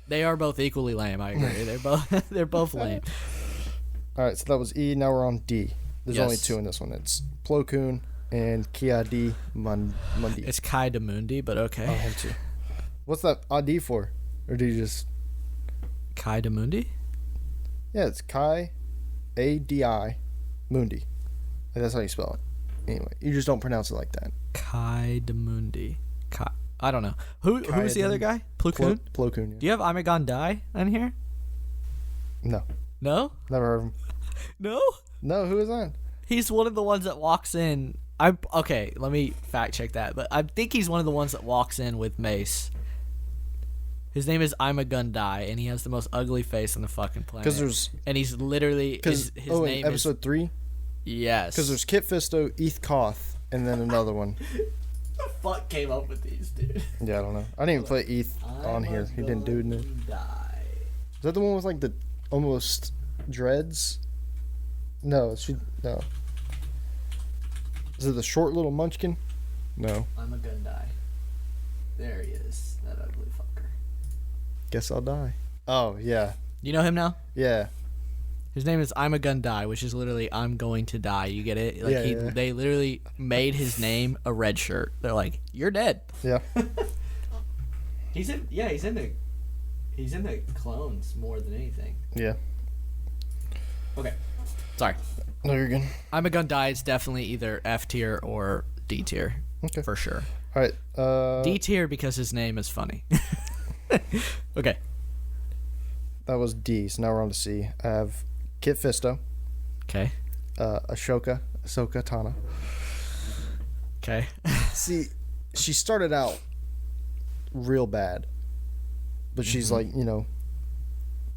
They are both equally lame, I agree. They're both lame. All right, so that was E. Now we're on D. There's only 2 in this one. It's Plo Koon and Ki-Adi Mundi. It's Kai Demundi, but Oh, okay. him too. What's that Adi for? Or do you just... Kai Demundi? Yeah, it's Kai, A-D-I, Mundi. And that's how you spell it. Anyway, you just don't pronounce it like that. Kai Demundi. Kai. I don't know. Who's the Kai other guy? Plo Koon? Plo Koon, yeah. Do you have Amagon Dai on here? No, No? never heard of him. No? No, who is that? He's one of the ones that walks in. Okay, let me fact check that. But I think he's one of the ones that walks in with Mace. His name is Amagon Dai, and he has the most ugly face on the fucking planet. Because there's... And he's literally... His in name episode 3? is... Yes. Because there's Kit Fisto, Eth Koth, and then another one. the fuck came up with these, dude? Yeah, I don't know. I didn't even put Eth on here. He didn't do it. Is that the one with like the almost dreads? No. Is it the short little munchkin? No. Amagon Dai. There he is. That ugly fucker. Guess I'll die. Oh, yeah. You know him now? Yeah. His name is Amagon Dai, which is literally I'm going to die. You get it? Like Yeah. They literally made his name a red shirt. They're like, you're dead. Yeah. He's in the clones more than anything. Yeah. Okay. Sorry. No, you're good. Amagon Dai is definitely either F tier or D tier. Okay. For sure. All right. D tier because his name is funny. Okay. That was D. So now we're on to C. I have Kit Fisto, Okay. Ahsoka Tano. Okay. See, she started out real bad, but she's like,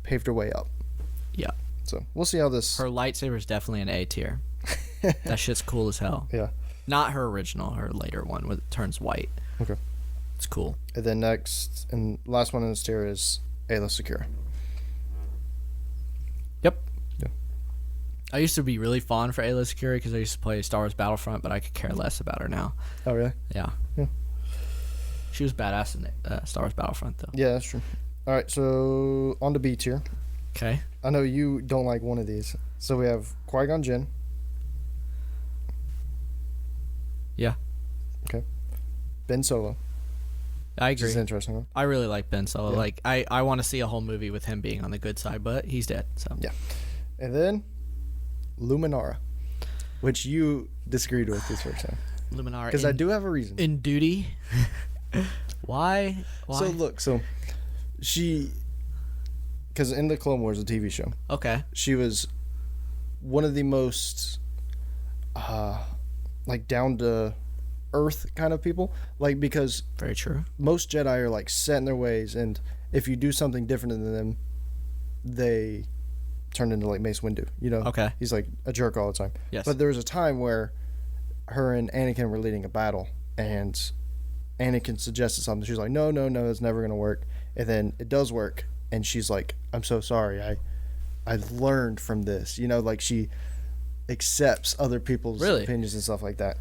paved her way up. Yeah. So we'll see how this. Her lightsaber is definitely an A tier. That shit's cool as hell. Yeah. Not her original, her later one where it turns white. Okay. It's cool. And then next and last one in this tier is Ayla Secura. Yep. Yeah. I used to be really fond for Ayla Secura because I used to play Star Wars Battlefront, but I could care less about her now. Oh really? Yeah. Yeah. She was badass in Star Wars Battlefront, though. Yeah, that's true. All right, so on to B tier. Okay. I know you don't like one of these, so we have Qui-Gon Jinn. Yeah. Okay. Ben Solo. I Which agree. is interesting. Huh? I really like Ben Solo. Yeah. Like, I want to see a whole movie with him being on the good side, but he's dead. So Yeah. And then Luminara, which you disagreed with this first time. Luminara. Because I do have a reason. in duty. Why? So look, she, because in the Clone Wars, the TV show, Okay. she was one of the most, like down to earth kind of people. Like because Very true. most Jedi are like set in their ways, and if you do something different than them, they turn into like Mace Windu. Okay. He's like a jerk all the time. Yes. But there was a time where her and Anakin were leading a battle, and Anakin suggested something. She was like, no, it's never going to work. And then it does work. And she's like, I'm so sorry. I learned from this. Like she accepts other people's Really? opinions and stuff like that.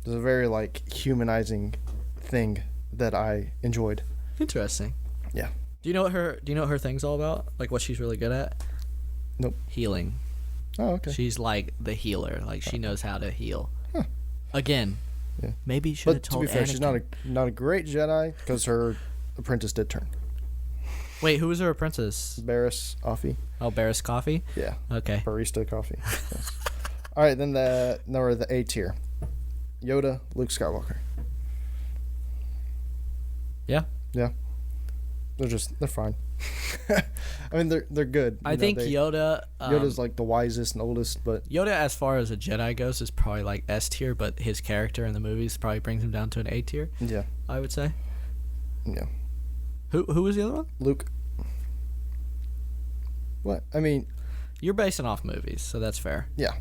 It's a very like humanizing thing that I enjoyed. Interesting. Yeah. Do you know what her thing's all about? Like what she's really good at? Nope. Healing. Oh, okay. She's like the healer. Like she knows how to heal. Huh. Again. Yeah. Maybe you should have But to told be fair, Anakin. she's not a great Jedi because her apprentice did turn. Wait, who was her apprentice? Barriss Offee. Oh, Barriss Coffee? Yeah. Okay. Barista coffee. Yeah. All right, then now we're the A tier. Yoda, Luke Skywalker. Yeah. Yeah. They're fine. I mean, they're good. I think Yoda. Yoda's like the wisest and oldest, but Yoda, as far as a Jedi goes, is probably like S tier, but his character in the movies probably brings him down to an A tier. yeah, I would say. yeah. Who was the other one? Luke. What? I mean, You're basing off movies, so that's fair. yeah.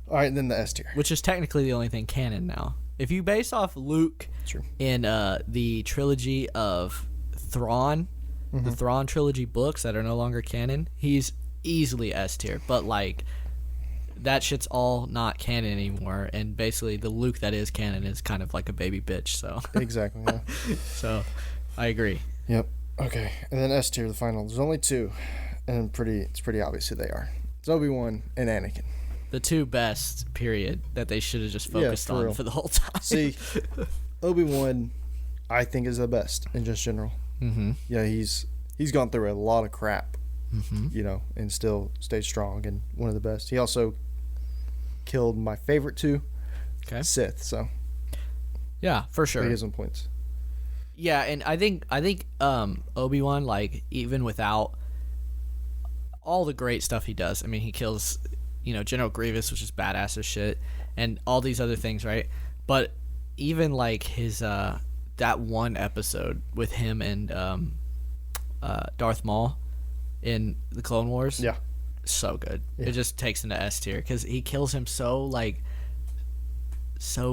All right, then the S tier. Which is technically the only thing canon now. If you base off Luke True. in the trilogy of Thrawn, the Thrawn trilogy books that are no longer canon, he's easily S tier. But like, that shit's all not canon anymore, and basically the Luke that is canon is kind of like a baby bitch. So, Exactly. Yeah. so I agree. Yep. Okay, and then S tier, the final. There's only two, and it's pretty obvious who they are. It's Obi-Wan and Anakin. the two best, period, that they should have just Yeah, focused for on real. for the whole time. See, Obi-Wan, I think is the best in just general. Mm-hmm. Yeah, he's gone through a lot of crap, Mm-hmm. you know, and still stayed strong and one of the best. He also killed my favorite two Okay. Sith, so Yeah, for sure. he gives them points. Yeah, and I think Obi-Wan, like, even without all the great stuff he does, I mean, he kills, General Grievous, which is badass as shit, and all these other things, right? But even like his that one episode with him and Darth Maul in the Clone Wars, Yeah. so good. Yeah. It just takes into S tier because he kills him so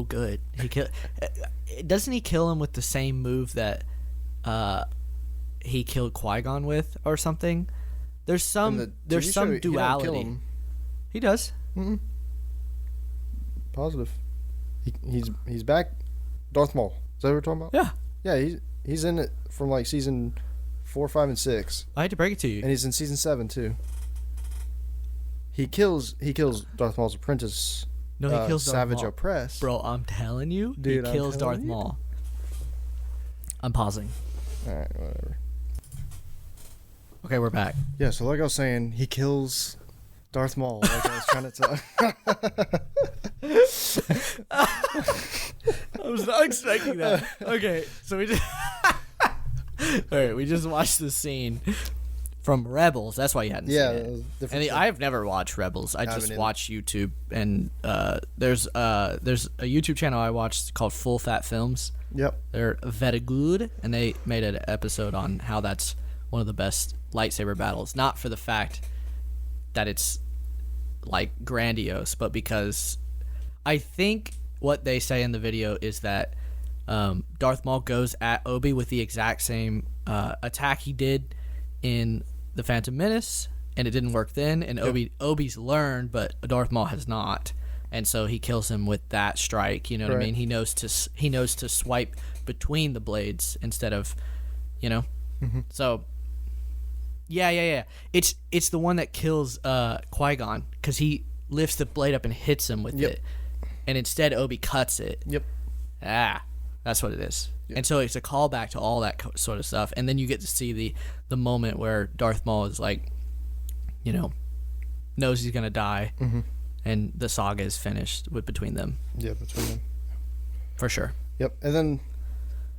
good. Doesn't he kill him with the same move that he killed Qui-Gon with or something? There's some In the TV show, some he don't kill duality. him. He does. Mm-mm. Positive. He's back. Darth Maul. Is that what we're talking about? Yeah. Yeah, he's in it from like season 4, 5, and 6, I hate to break it to you. and he's in season 7 too. He kills Darth Maul's apprentice. No, he kills Darth Savage Maul. Opress. Bro, I'm telling you, Dude, he I'm kills telling Darth you. Maul. I'm pausing. All right, whatever. Okay, we're back. Yeah, so like I was saying, he kills Darth Maul. Like I was trying to tell. I was not expecting that. Okay, so we just all right. We just watched the scene from Rebels. That's why you hadn't Yeah, seen it it. was different. And I've never watched Rebels. I just haven't either. watch YouTube, and there's a YouTube channel I watched called Full Fat Films. Yep. They're very good, and they made an episode on how that's one of the best lightsaber battles. Not for the fact that it's like grandiose, but because I think what they say in the video is that Darth Maul goes at Obi with the exact same attack he did in The Phantom Menace, and it didn't work then, and Obi's learned, but Darth Maul has not. And so he kills him with that strike. You know what I Right. mean? He knows to swipe between the blades instead of, So, yeah. It's the one that kills Qui-Gon because he lifts the blade up and hits him with Yep. it, and instead Obi cuts it. Yep. That's what it is. Yep. And so it's a callback to all that sort of stuff, and then you get to see the moment where Darth Maul is like, knows he's gonna die. Mm-hmm. And the saga is finished between them, Yeah, between them. for sure. Yep. And then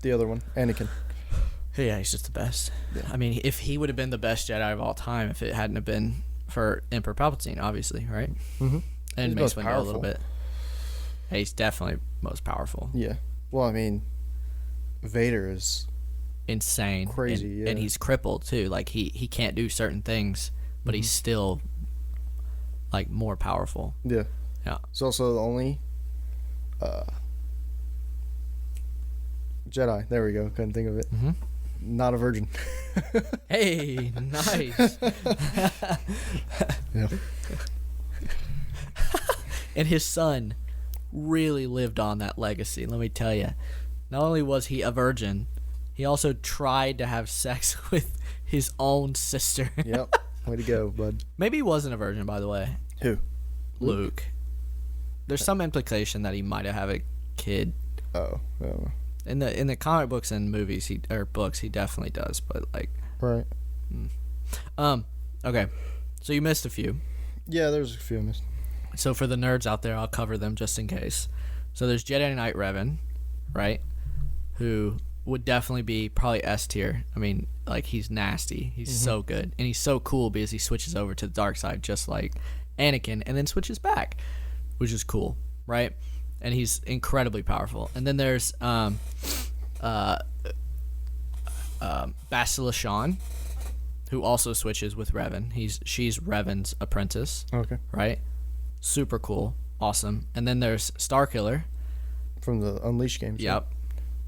the other one, Anakin. Yeah, he's just the best. Yeah. I mean, if he would have been the best Jedi of all time, if it hadn't have been for Emperor Palpatine, obviously, right? Mm-hmm. And He's Mace most Windu a little powerful. bit. Yeah, he's definitely most powerful. Yeah. Well, I mean, Vader is Insane. Crazy, And yeah. he's crippled too. Like he can't do certain things, but he's still like more powerful. yeah. Yeah. He's also the only Jedi. There we go. Couldn't think of it. Mm-hmm. Not a virgin. Hey, nice. Yeah. And his son really lived on that legacy, let me tell you. Not only was he a virgin, he also tried to have sex with his own sister. Yep. Way to go, bud. Maybe he wasn't a virgin, by the way. Who? Luke. There's some implication that he might have had a kid. Oh. In the comic books and movies, he definitely does, but like Right. okay. So you missed a few. Yeah, there's a few missed. So for the nerds out there, I'll cover them just in case. So there's Jedi Knight Revan, right? Who would definitely be probably S tier. I mean, like he's nasty. He's so good. And he's so cool because he switches over to the dark side just like Anakin and then switches back, which is cool, right? And he's incredibly powerful. And then there's Bastila Shan, who also switches with Revan. She's Revan's apprentice, Okay. right? Super cool, awesome. And then there's Starkiller. From the Unleashed games. Yep.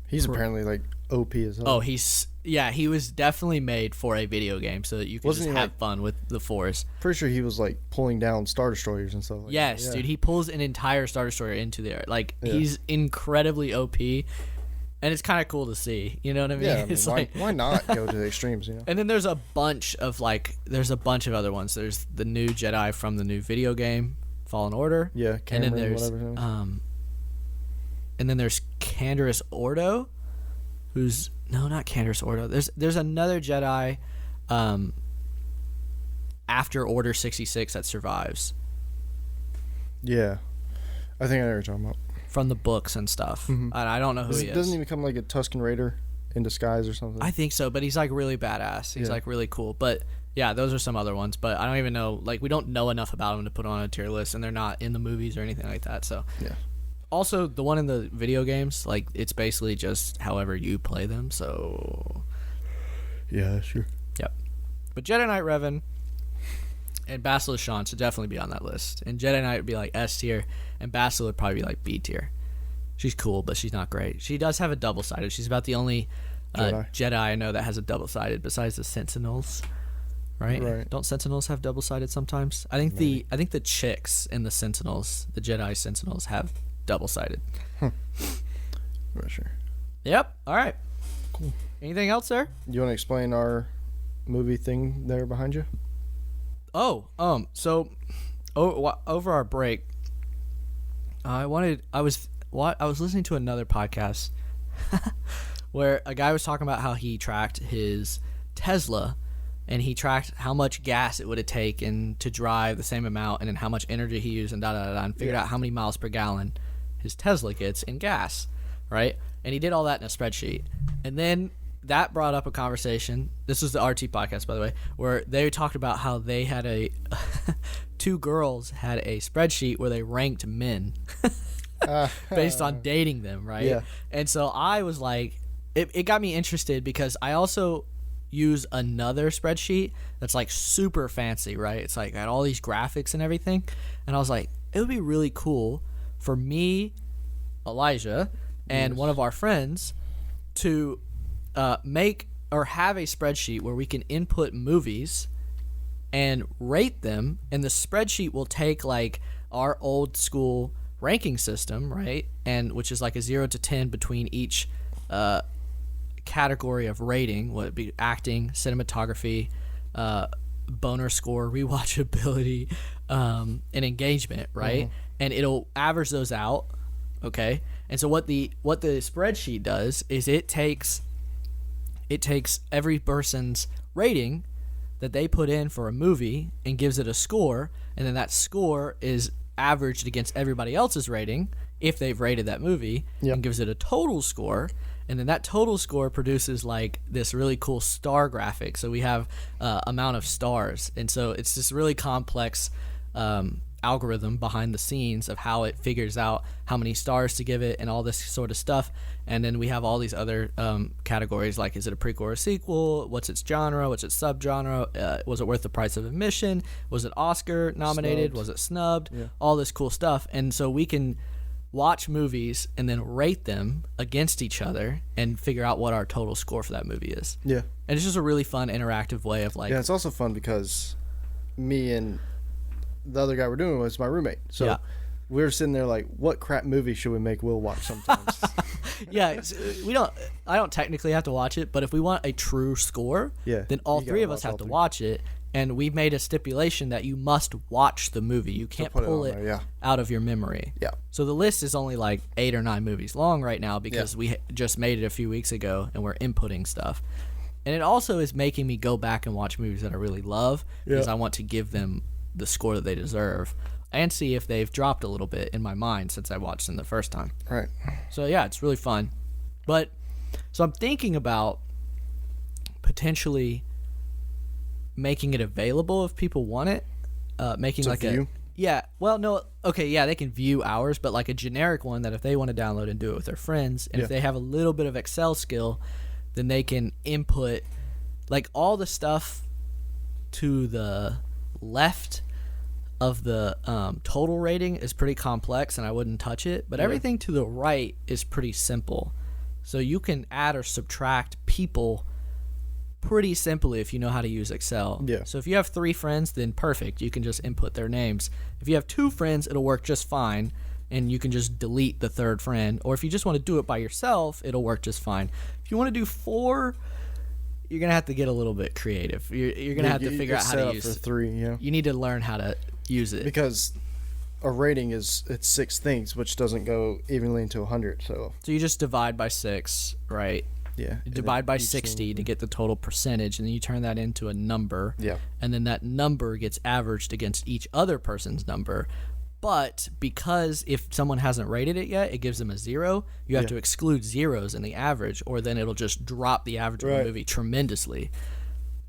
He's apparently like OP as hell. Oh, he was definitely made for a video game so that you can Wasn't just he, have like- fun with the Force. Pretty sure he was like pulling down Star Destroyers and stuff like Yes, that. Yeah. dude, he pulls an entire Star Destroyer into the air. Like Yeah. he's incredibly OP, and it's kind of cool to see. You know what I mean? Yeah, I mean, It's why, like, why not go to the extremes, you know? and then there's a bunch of other ones. There's the new Jedi from the new video game, Fallen Order. Yeah, and Cameron, then there's whatever his name is. and then there's Canderous Ordo, who's no, not Canderous Ordo. There's another Jedi after Order 66 that survives Yeah, I think I know what you're talking about. from the books and stuff. Mhm. And I don't know who he is. Doesn't he become like a Tusken Raider in disguise or something? I think so, but he's like really badass. He's Yeah. like really cool. But yeah, those are some other ones. But I don't even know. Like we don't know enough about them to put on a tier list, and they're not in the movies or anything like that. So Yeah. Also, the one in the video games, like it's basically just however you play them. So Yeah, sure. yep. But Jedi Knight Revan and Basilisk Shawn should definitely be on that list. And Jedi Knight would be like S tier, and Basilisk would probably be like B tier. She's cool, but she's not great. She does have a double-sided. She's about the only Jedi I know that has a double-sided, besides the Sentinels, right? Right. Don't Sentinels have double-sided sometimes? I think the chicks in the Sentinels, the Jedi Sentinels, have double-sided. I'm not sure. Yep. All right. Cool. Anything else, sir? You want to explain our movie thing there behind you? So over our break, I was listening to another podcast where a guy was talking about how he tracked his Tesla, and he tracked how much gas it would have taken to drive the same amount, and then how much energy he used, and and figured out how many miles per gallon his Tesla gets in gas, right? And he did all that in a spreadsheet, and then that brought up a conversation. This was the RT podcast, by the way, where they talked about how they had two girls had a spreadsheet where they ranked men based on dating them, right? Yeah. And so I was like, it got me interested because I also use another spreadsheet that's like super fancy, right? It's like got all these graphics and everything. And I was like, it would be really cool for me, Elijah, and one of our friends to make or have a spreadsheet where we can input movies and rate them, and the spreadsheet will take like our old school ranking system, right? And which is like a 0 to 10 between each category of rating, what it be acting, cinematography, boner score, rewatchability, and engagement, right? Mm-hmm. And it'll average those out, okay? And so what the spreadsheet does is it takes every person's rating that they put in for a movie and gives it a score, and then that score is averaged against everybody else's rating if they've rated that movie, Yep. and gives it a total score, and then that total score produces like this really cool star graphic. So we have amount of stars, and so it's this really complex algorithm behind the scenes of how it figures out how many stars to give it and all this sort of stuff. And then we have all these other categories, like is it a prequel or a sequel, what's its genre, what's its subgenre, was it worth the price of admission, was it Oscar nominated, Snubbed. was it snubbed, Yeah. all this cool stuff. And so we can watch movies and then rate them against each other and figure out what our total score for that movie is. Yeah. And it's just a really fun interactive way of like Yeah, it's also fun because me and the other guy we're doing was my roommate. So Yeah. we were sitting there like, what crap movie should we make Will watch sometimes? yeah, I don't technically have to watch it, but if we want a true score, Yeah, then all you three gotta of us watch have all to three. watch it, and we've made a stipulation that you must watch the movie. You can't put it pull on it there, yeah. out of your memory. Yeah. So the list is only like 8 or 9 movies long right now because Yeah. we just made it a few weeks ago and we're inputting stuff. And it also is making me go back and watch movies that I really love because Yeah. I want to give them the score that they deserve and see if they've dropped a little bit in my mind since I watched them the first time. Right. So yeah, it's really fun. But so I'm thinking about potentially making it available if people want it. Making To like view? they can view ours, but like a generic one that if they want to download and do it with their friends, and if Yeah. they have a little bit of Excel skill, then they can input like all the stuff to the left of the total rating is pretty complex and I wouldn't touch it, but Yeah. everything to the right is pretty simple. So you can add or subtract people pretty simply if you know how to use Excel. Yeah. So if you have 3 friends, then perfect. You can just input their names. If you have 2 friends, it'll work just fine and you can just delete the 3rd friend. Or if you just want to do it by yourself, it'll work just fine. If you want to do 4, you're going to have to get a little bit creative. You're going to have to figure out how to use for it. 3, yeah. You need to learn how to use it. Because a rating is it's 6 things, which doesn't go evenly into 100. So So you just divide by 6, right? yeah, You divide by 60 to get the total percentage, and then you turn that into a number. Yeah. And then that number gets averaged against each other person's number. But because if someone hasn't rated it yet, it gives them a 0. You have to exclude zeros in the average, or then it'll just drop the average of the movie tremendously.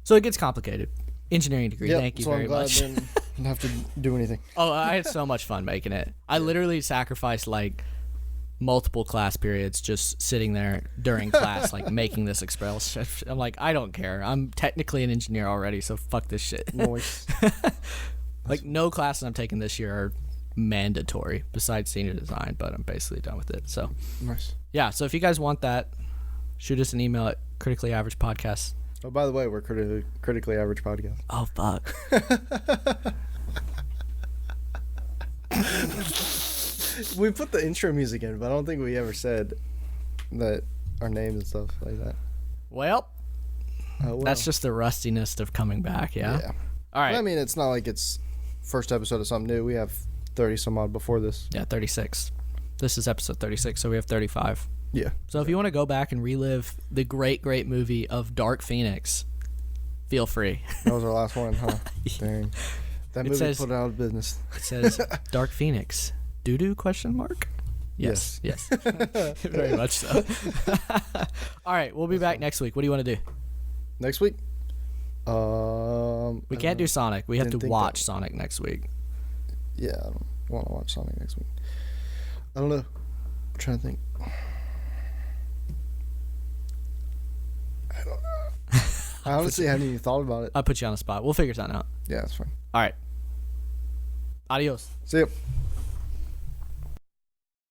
So it gets complicated. Engineering degree. Thank you very much. I'm glad I didn't have to do anything. Oh, I had so much fun making it. I literally sacrificed like multiple class periods just sitting there during class, like making this expression. I'm like, I don't care. I'm technically an engineer already, so fuck this shit. Noise. Like no classes I'm taking this year are mandatory besides senior design, but I'm basically done with it. So Nice. yeah, so if you guys want that, shoot us an email at critically average podcast. Oh, by the way, we're critically average podcast. Oh fuck. We put the intro music in, but I don't think we ever said that our names and stuff like that. Well, Oh, well. that's just the rustiness of coming back. Yeah. All right. Well, I mean, it's not like it's first episode of something new. We have 30 some odd before this. Yeah, 36. This is episode 36, so we have 35. Yeah. So if you want to go back and relive the great movie of Dark Phoenix, feel free. That was our last one, huh? Dang. That It movie says- put it out of business. It says Dark Phoenix. Doo-doo question mark? Yes. Very much so. All right, we'll be back next week. What do you want to do? Next week? We can't do Sonic. We have to Didn't think watch that- Sonic next week. Yeah, I don't want to watch Sonic next week. I don't know. I'm trying to think. I don't know. I honestly hadn't even thought about it. I'll put you on the spot. We'll figure something out. Yeah, that's fine. All right. Adios. See ya.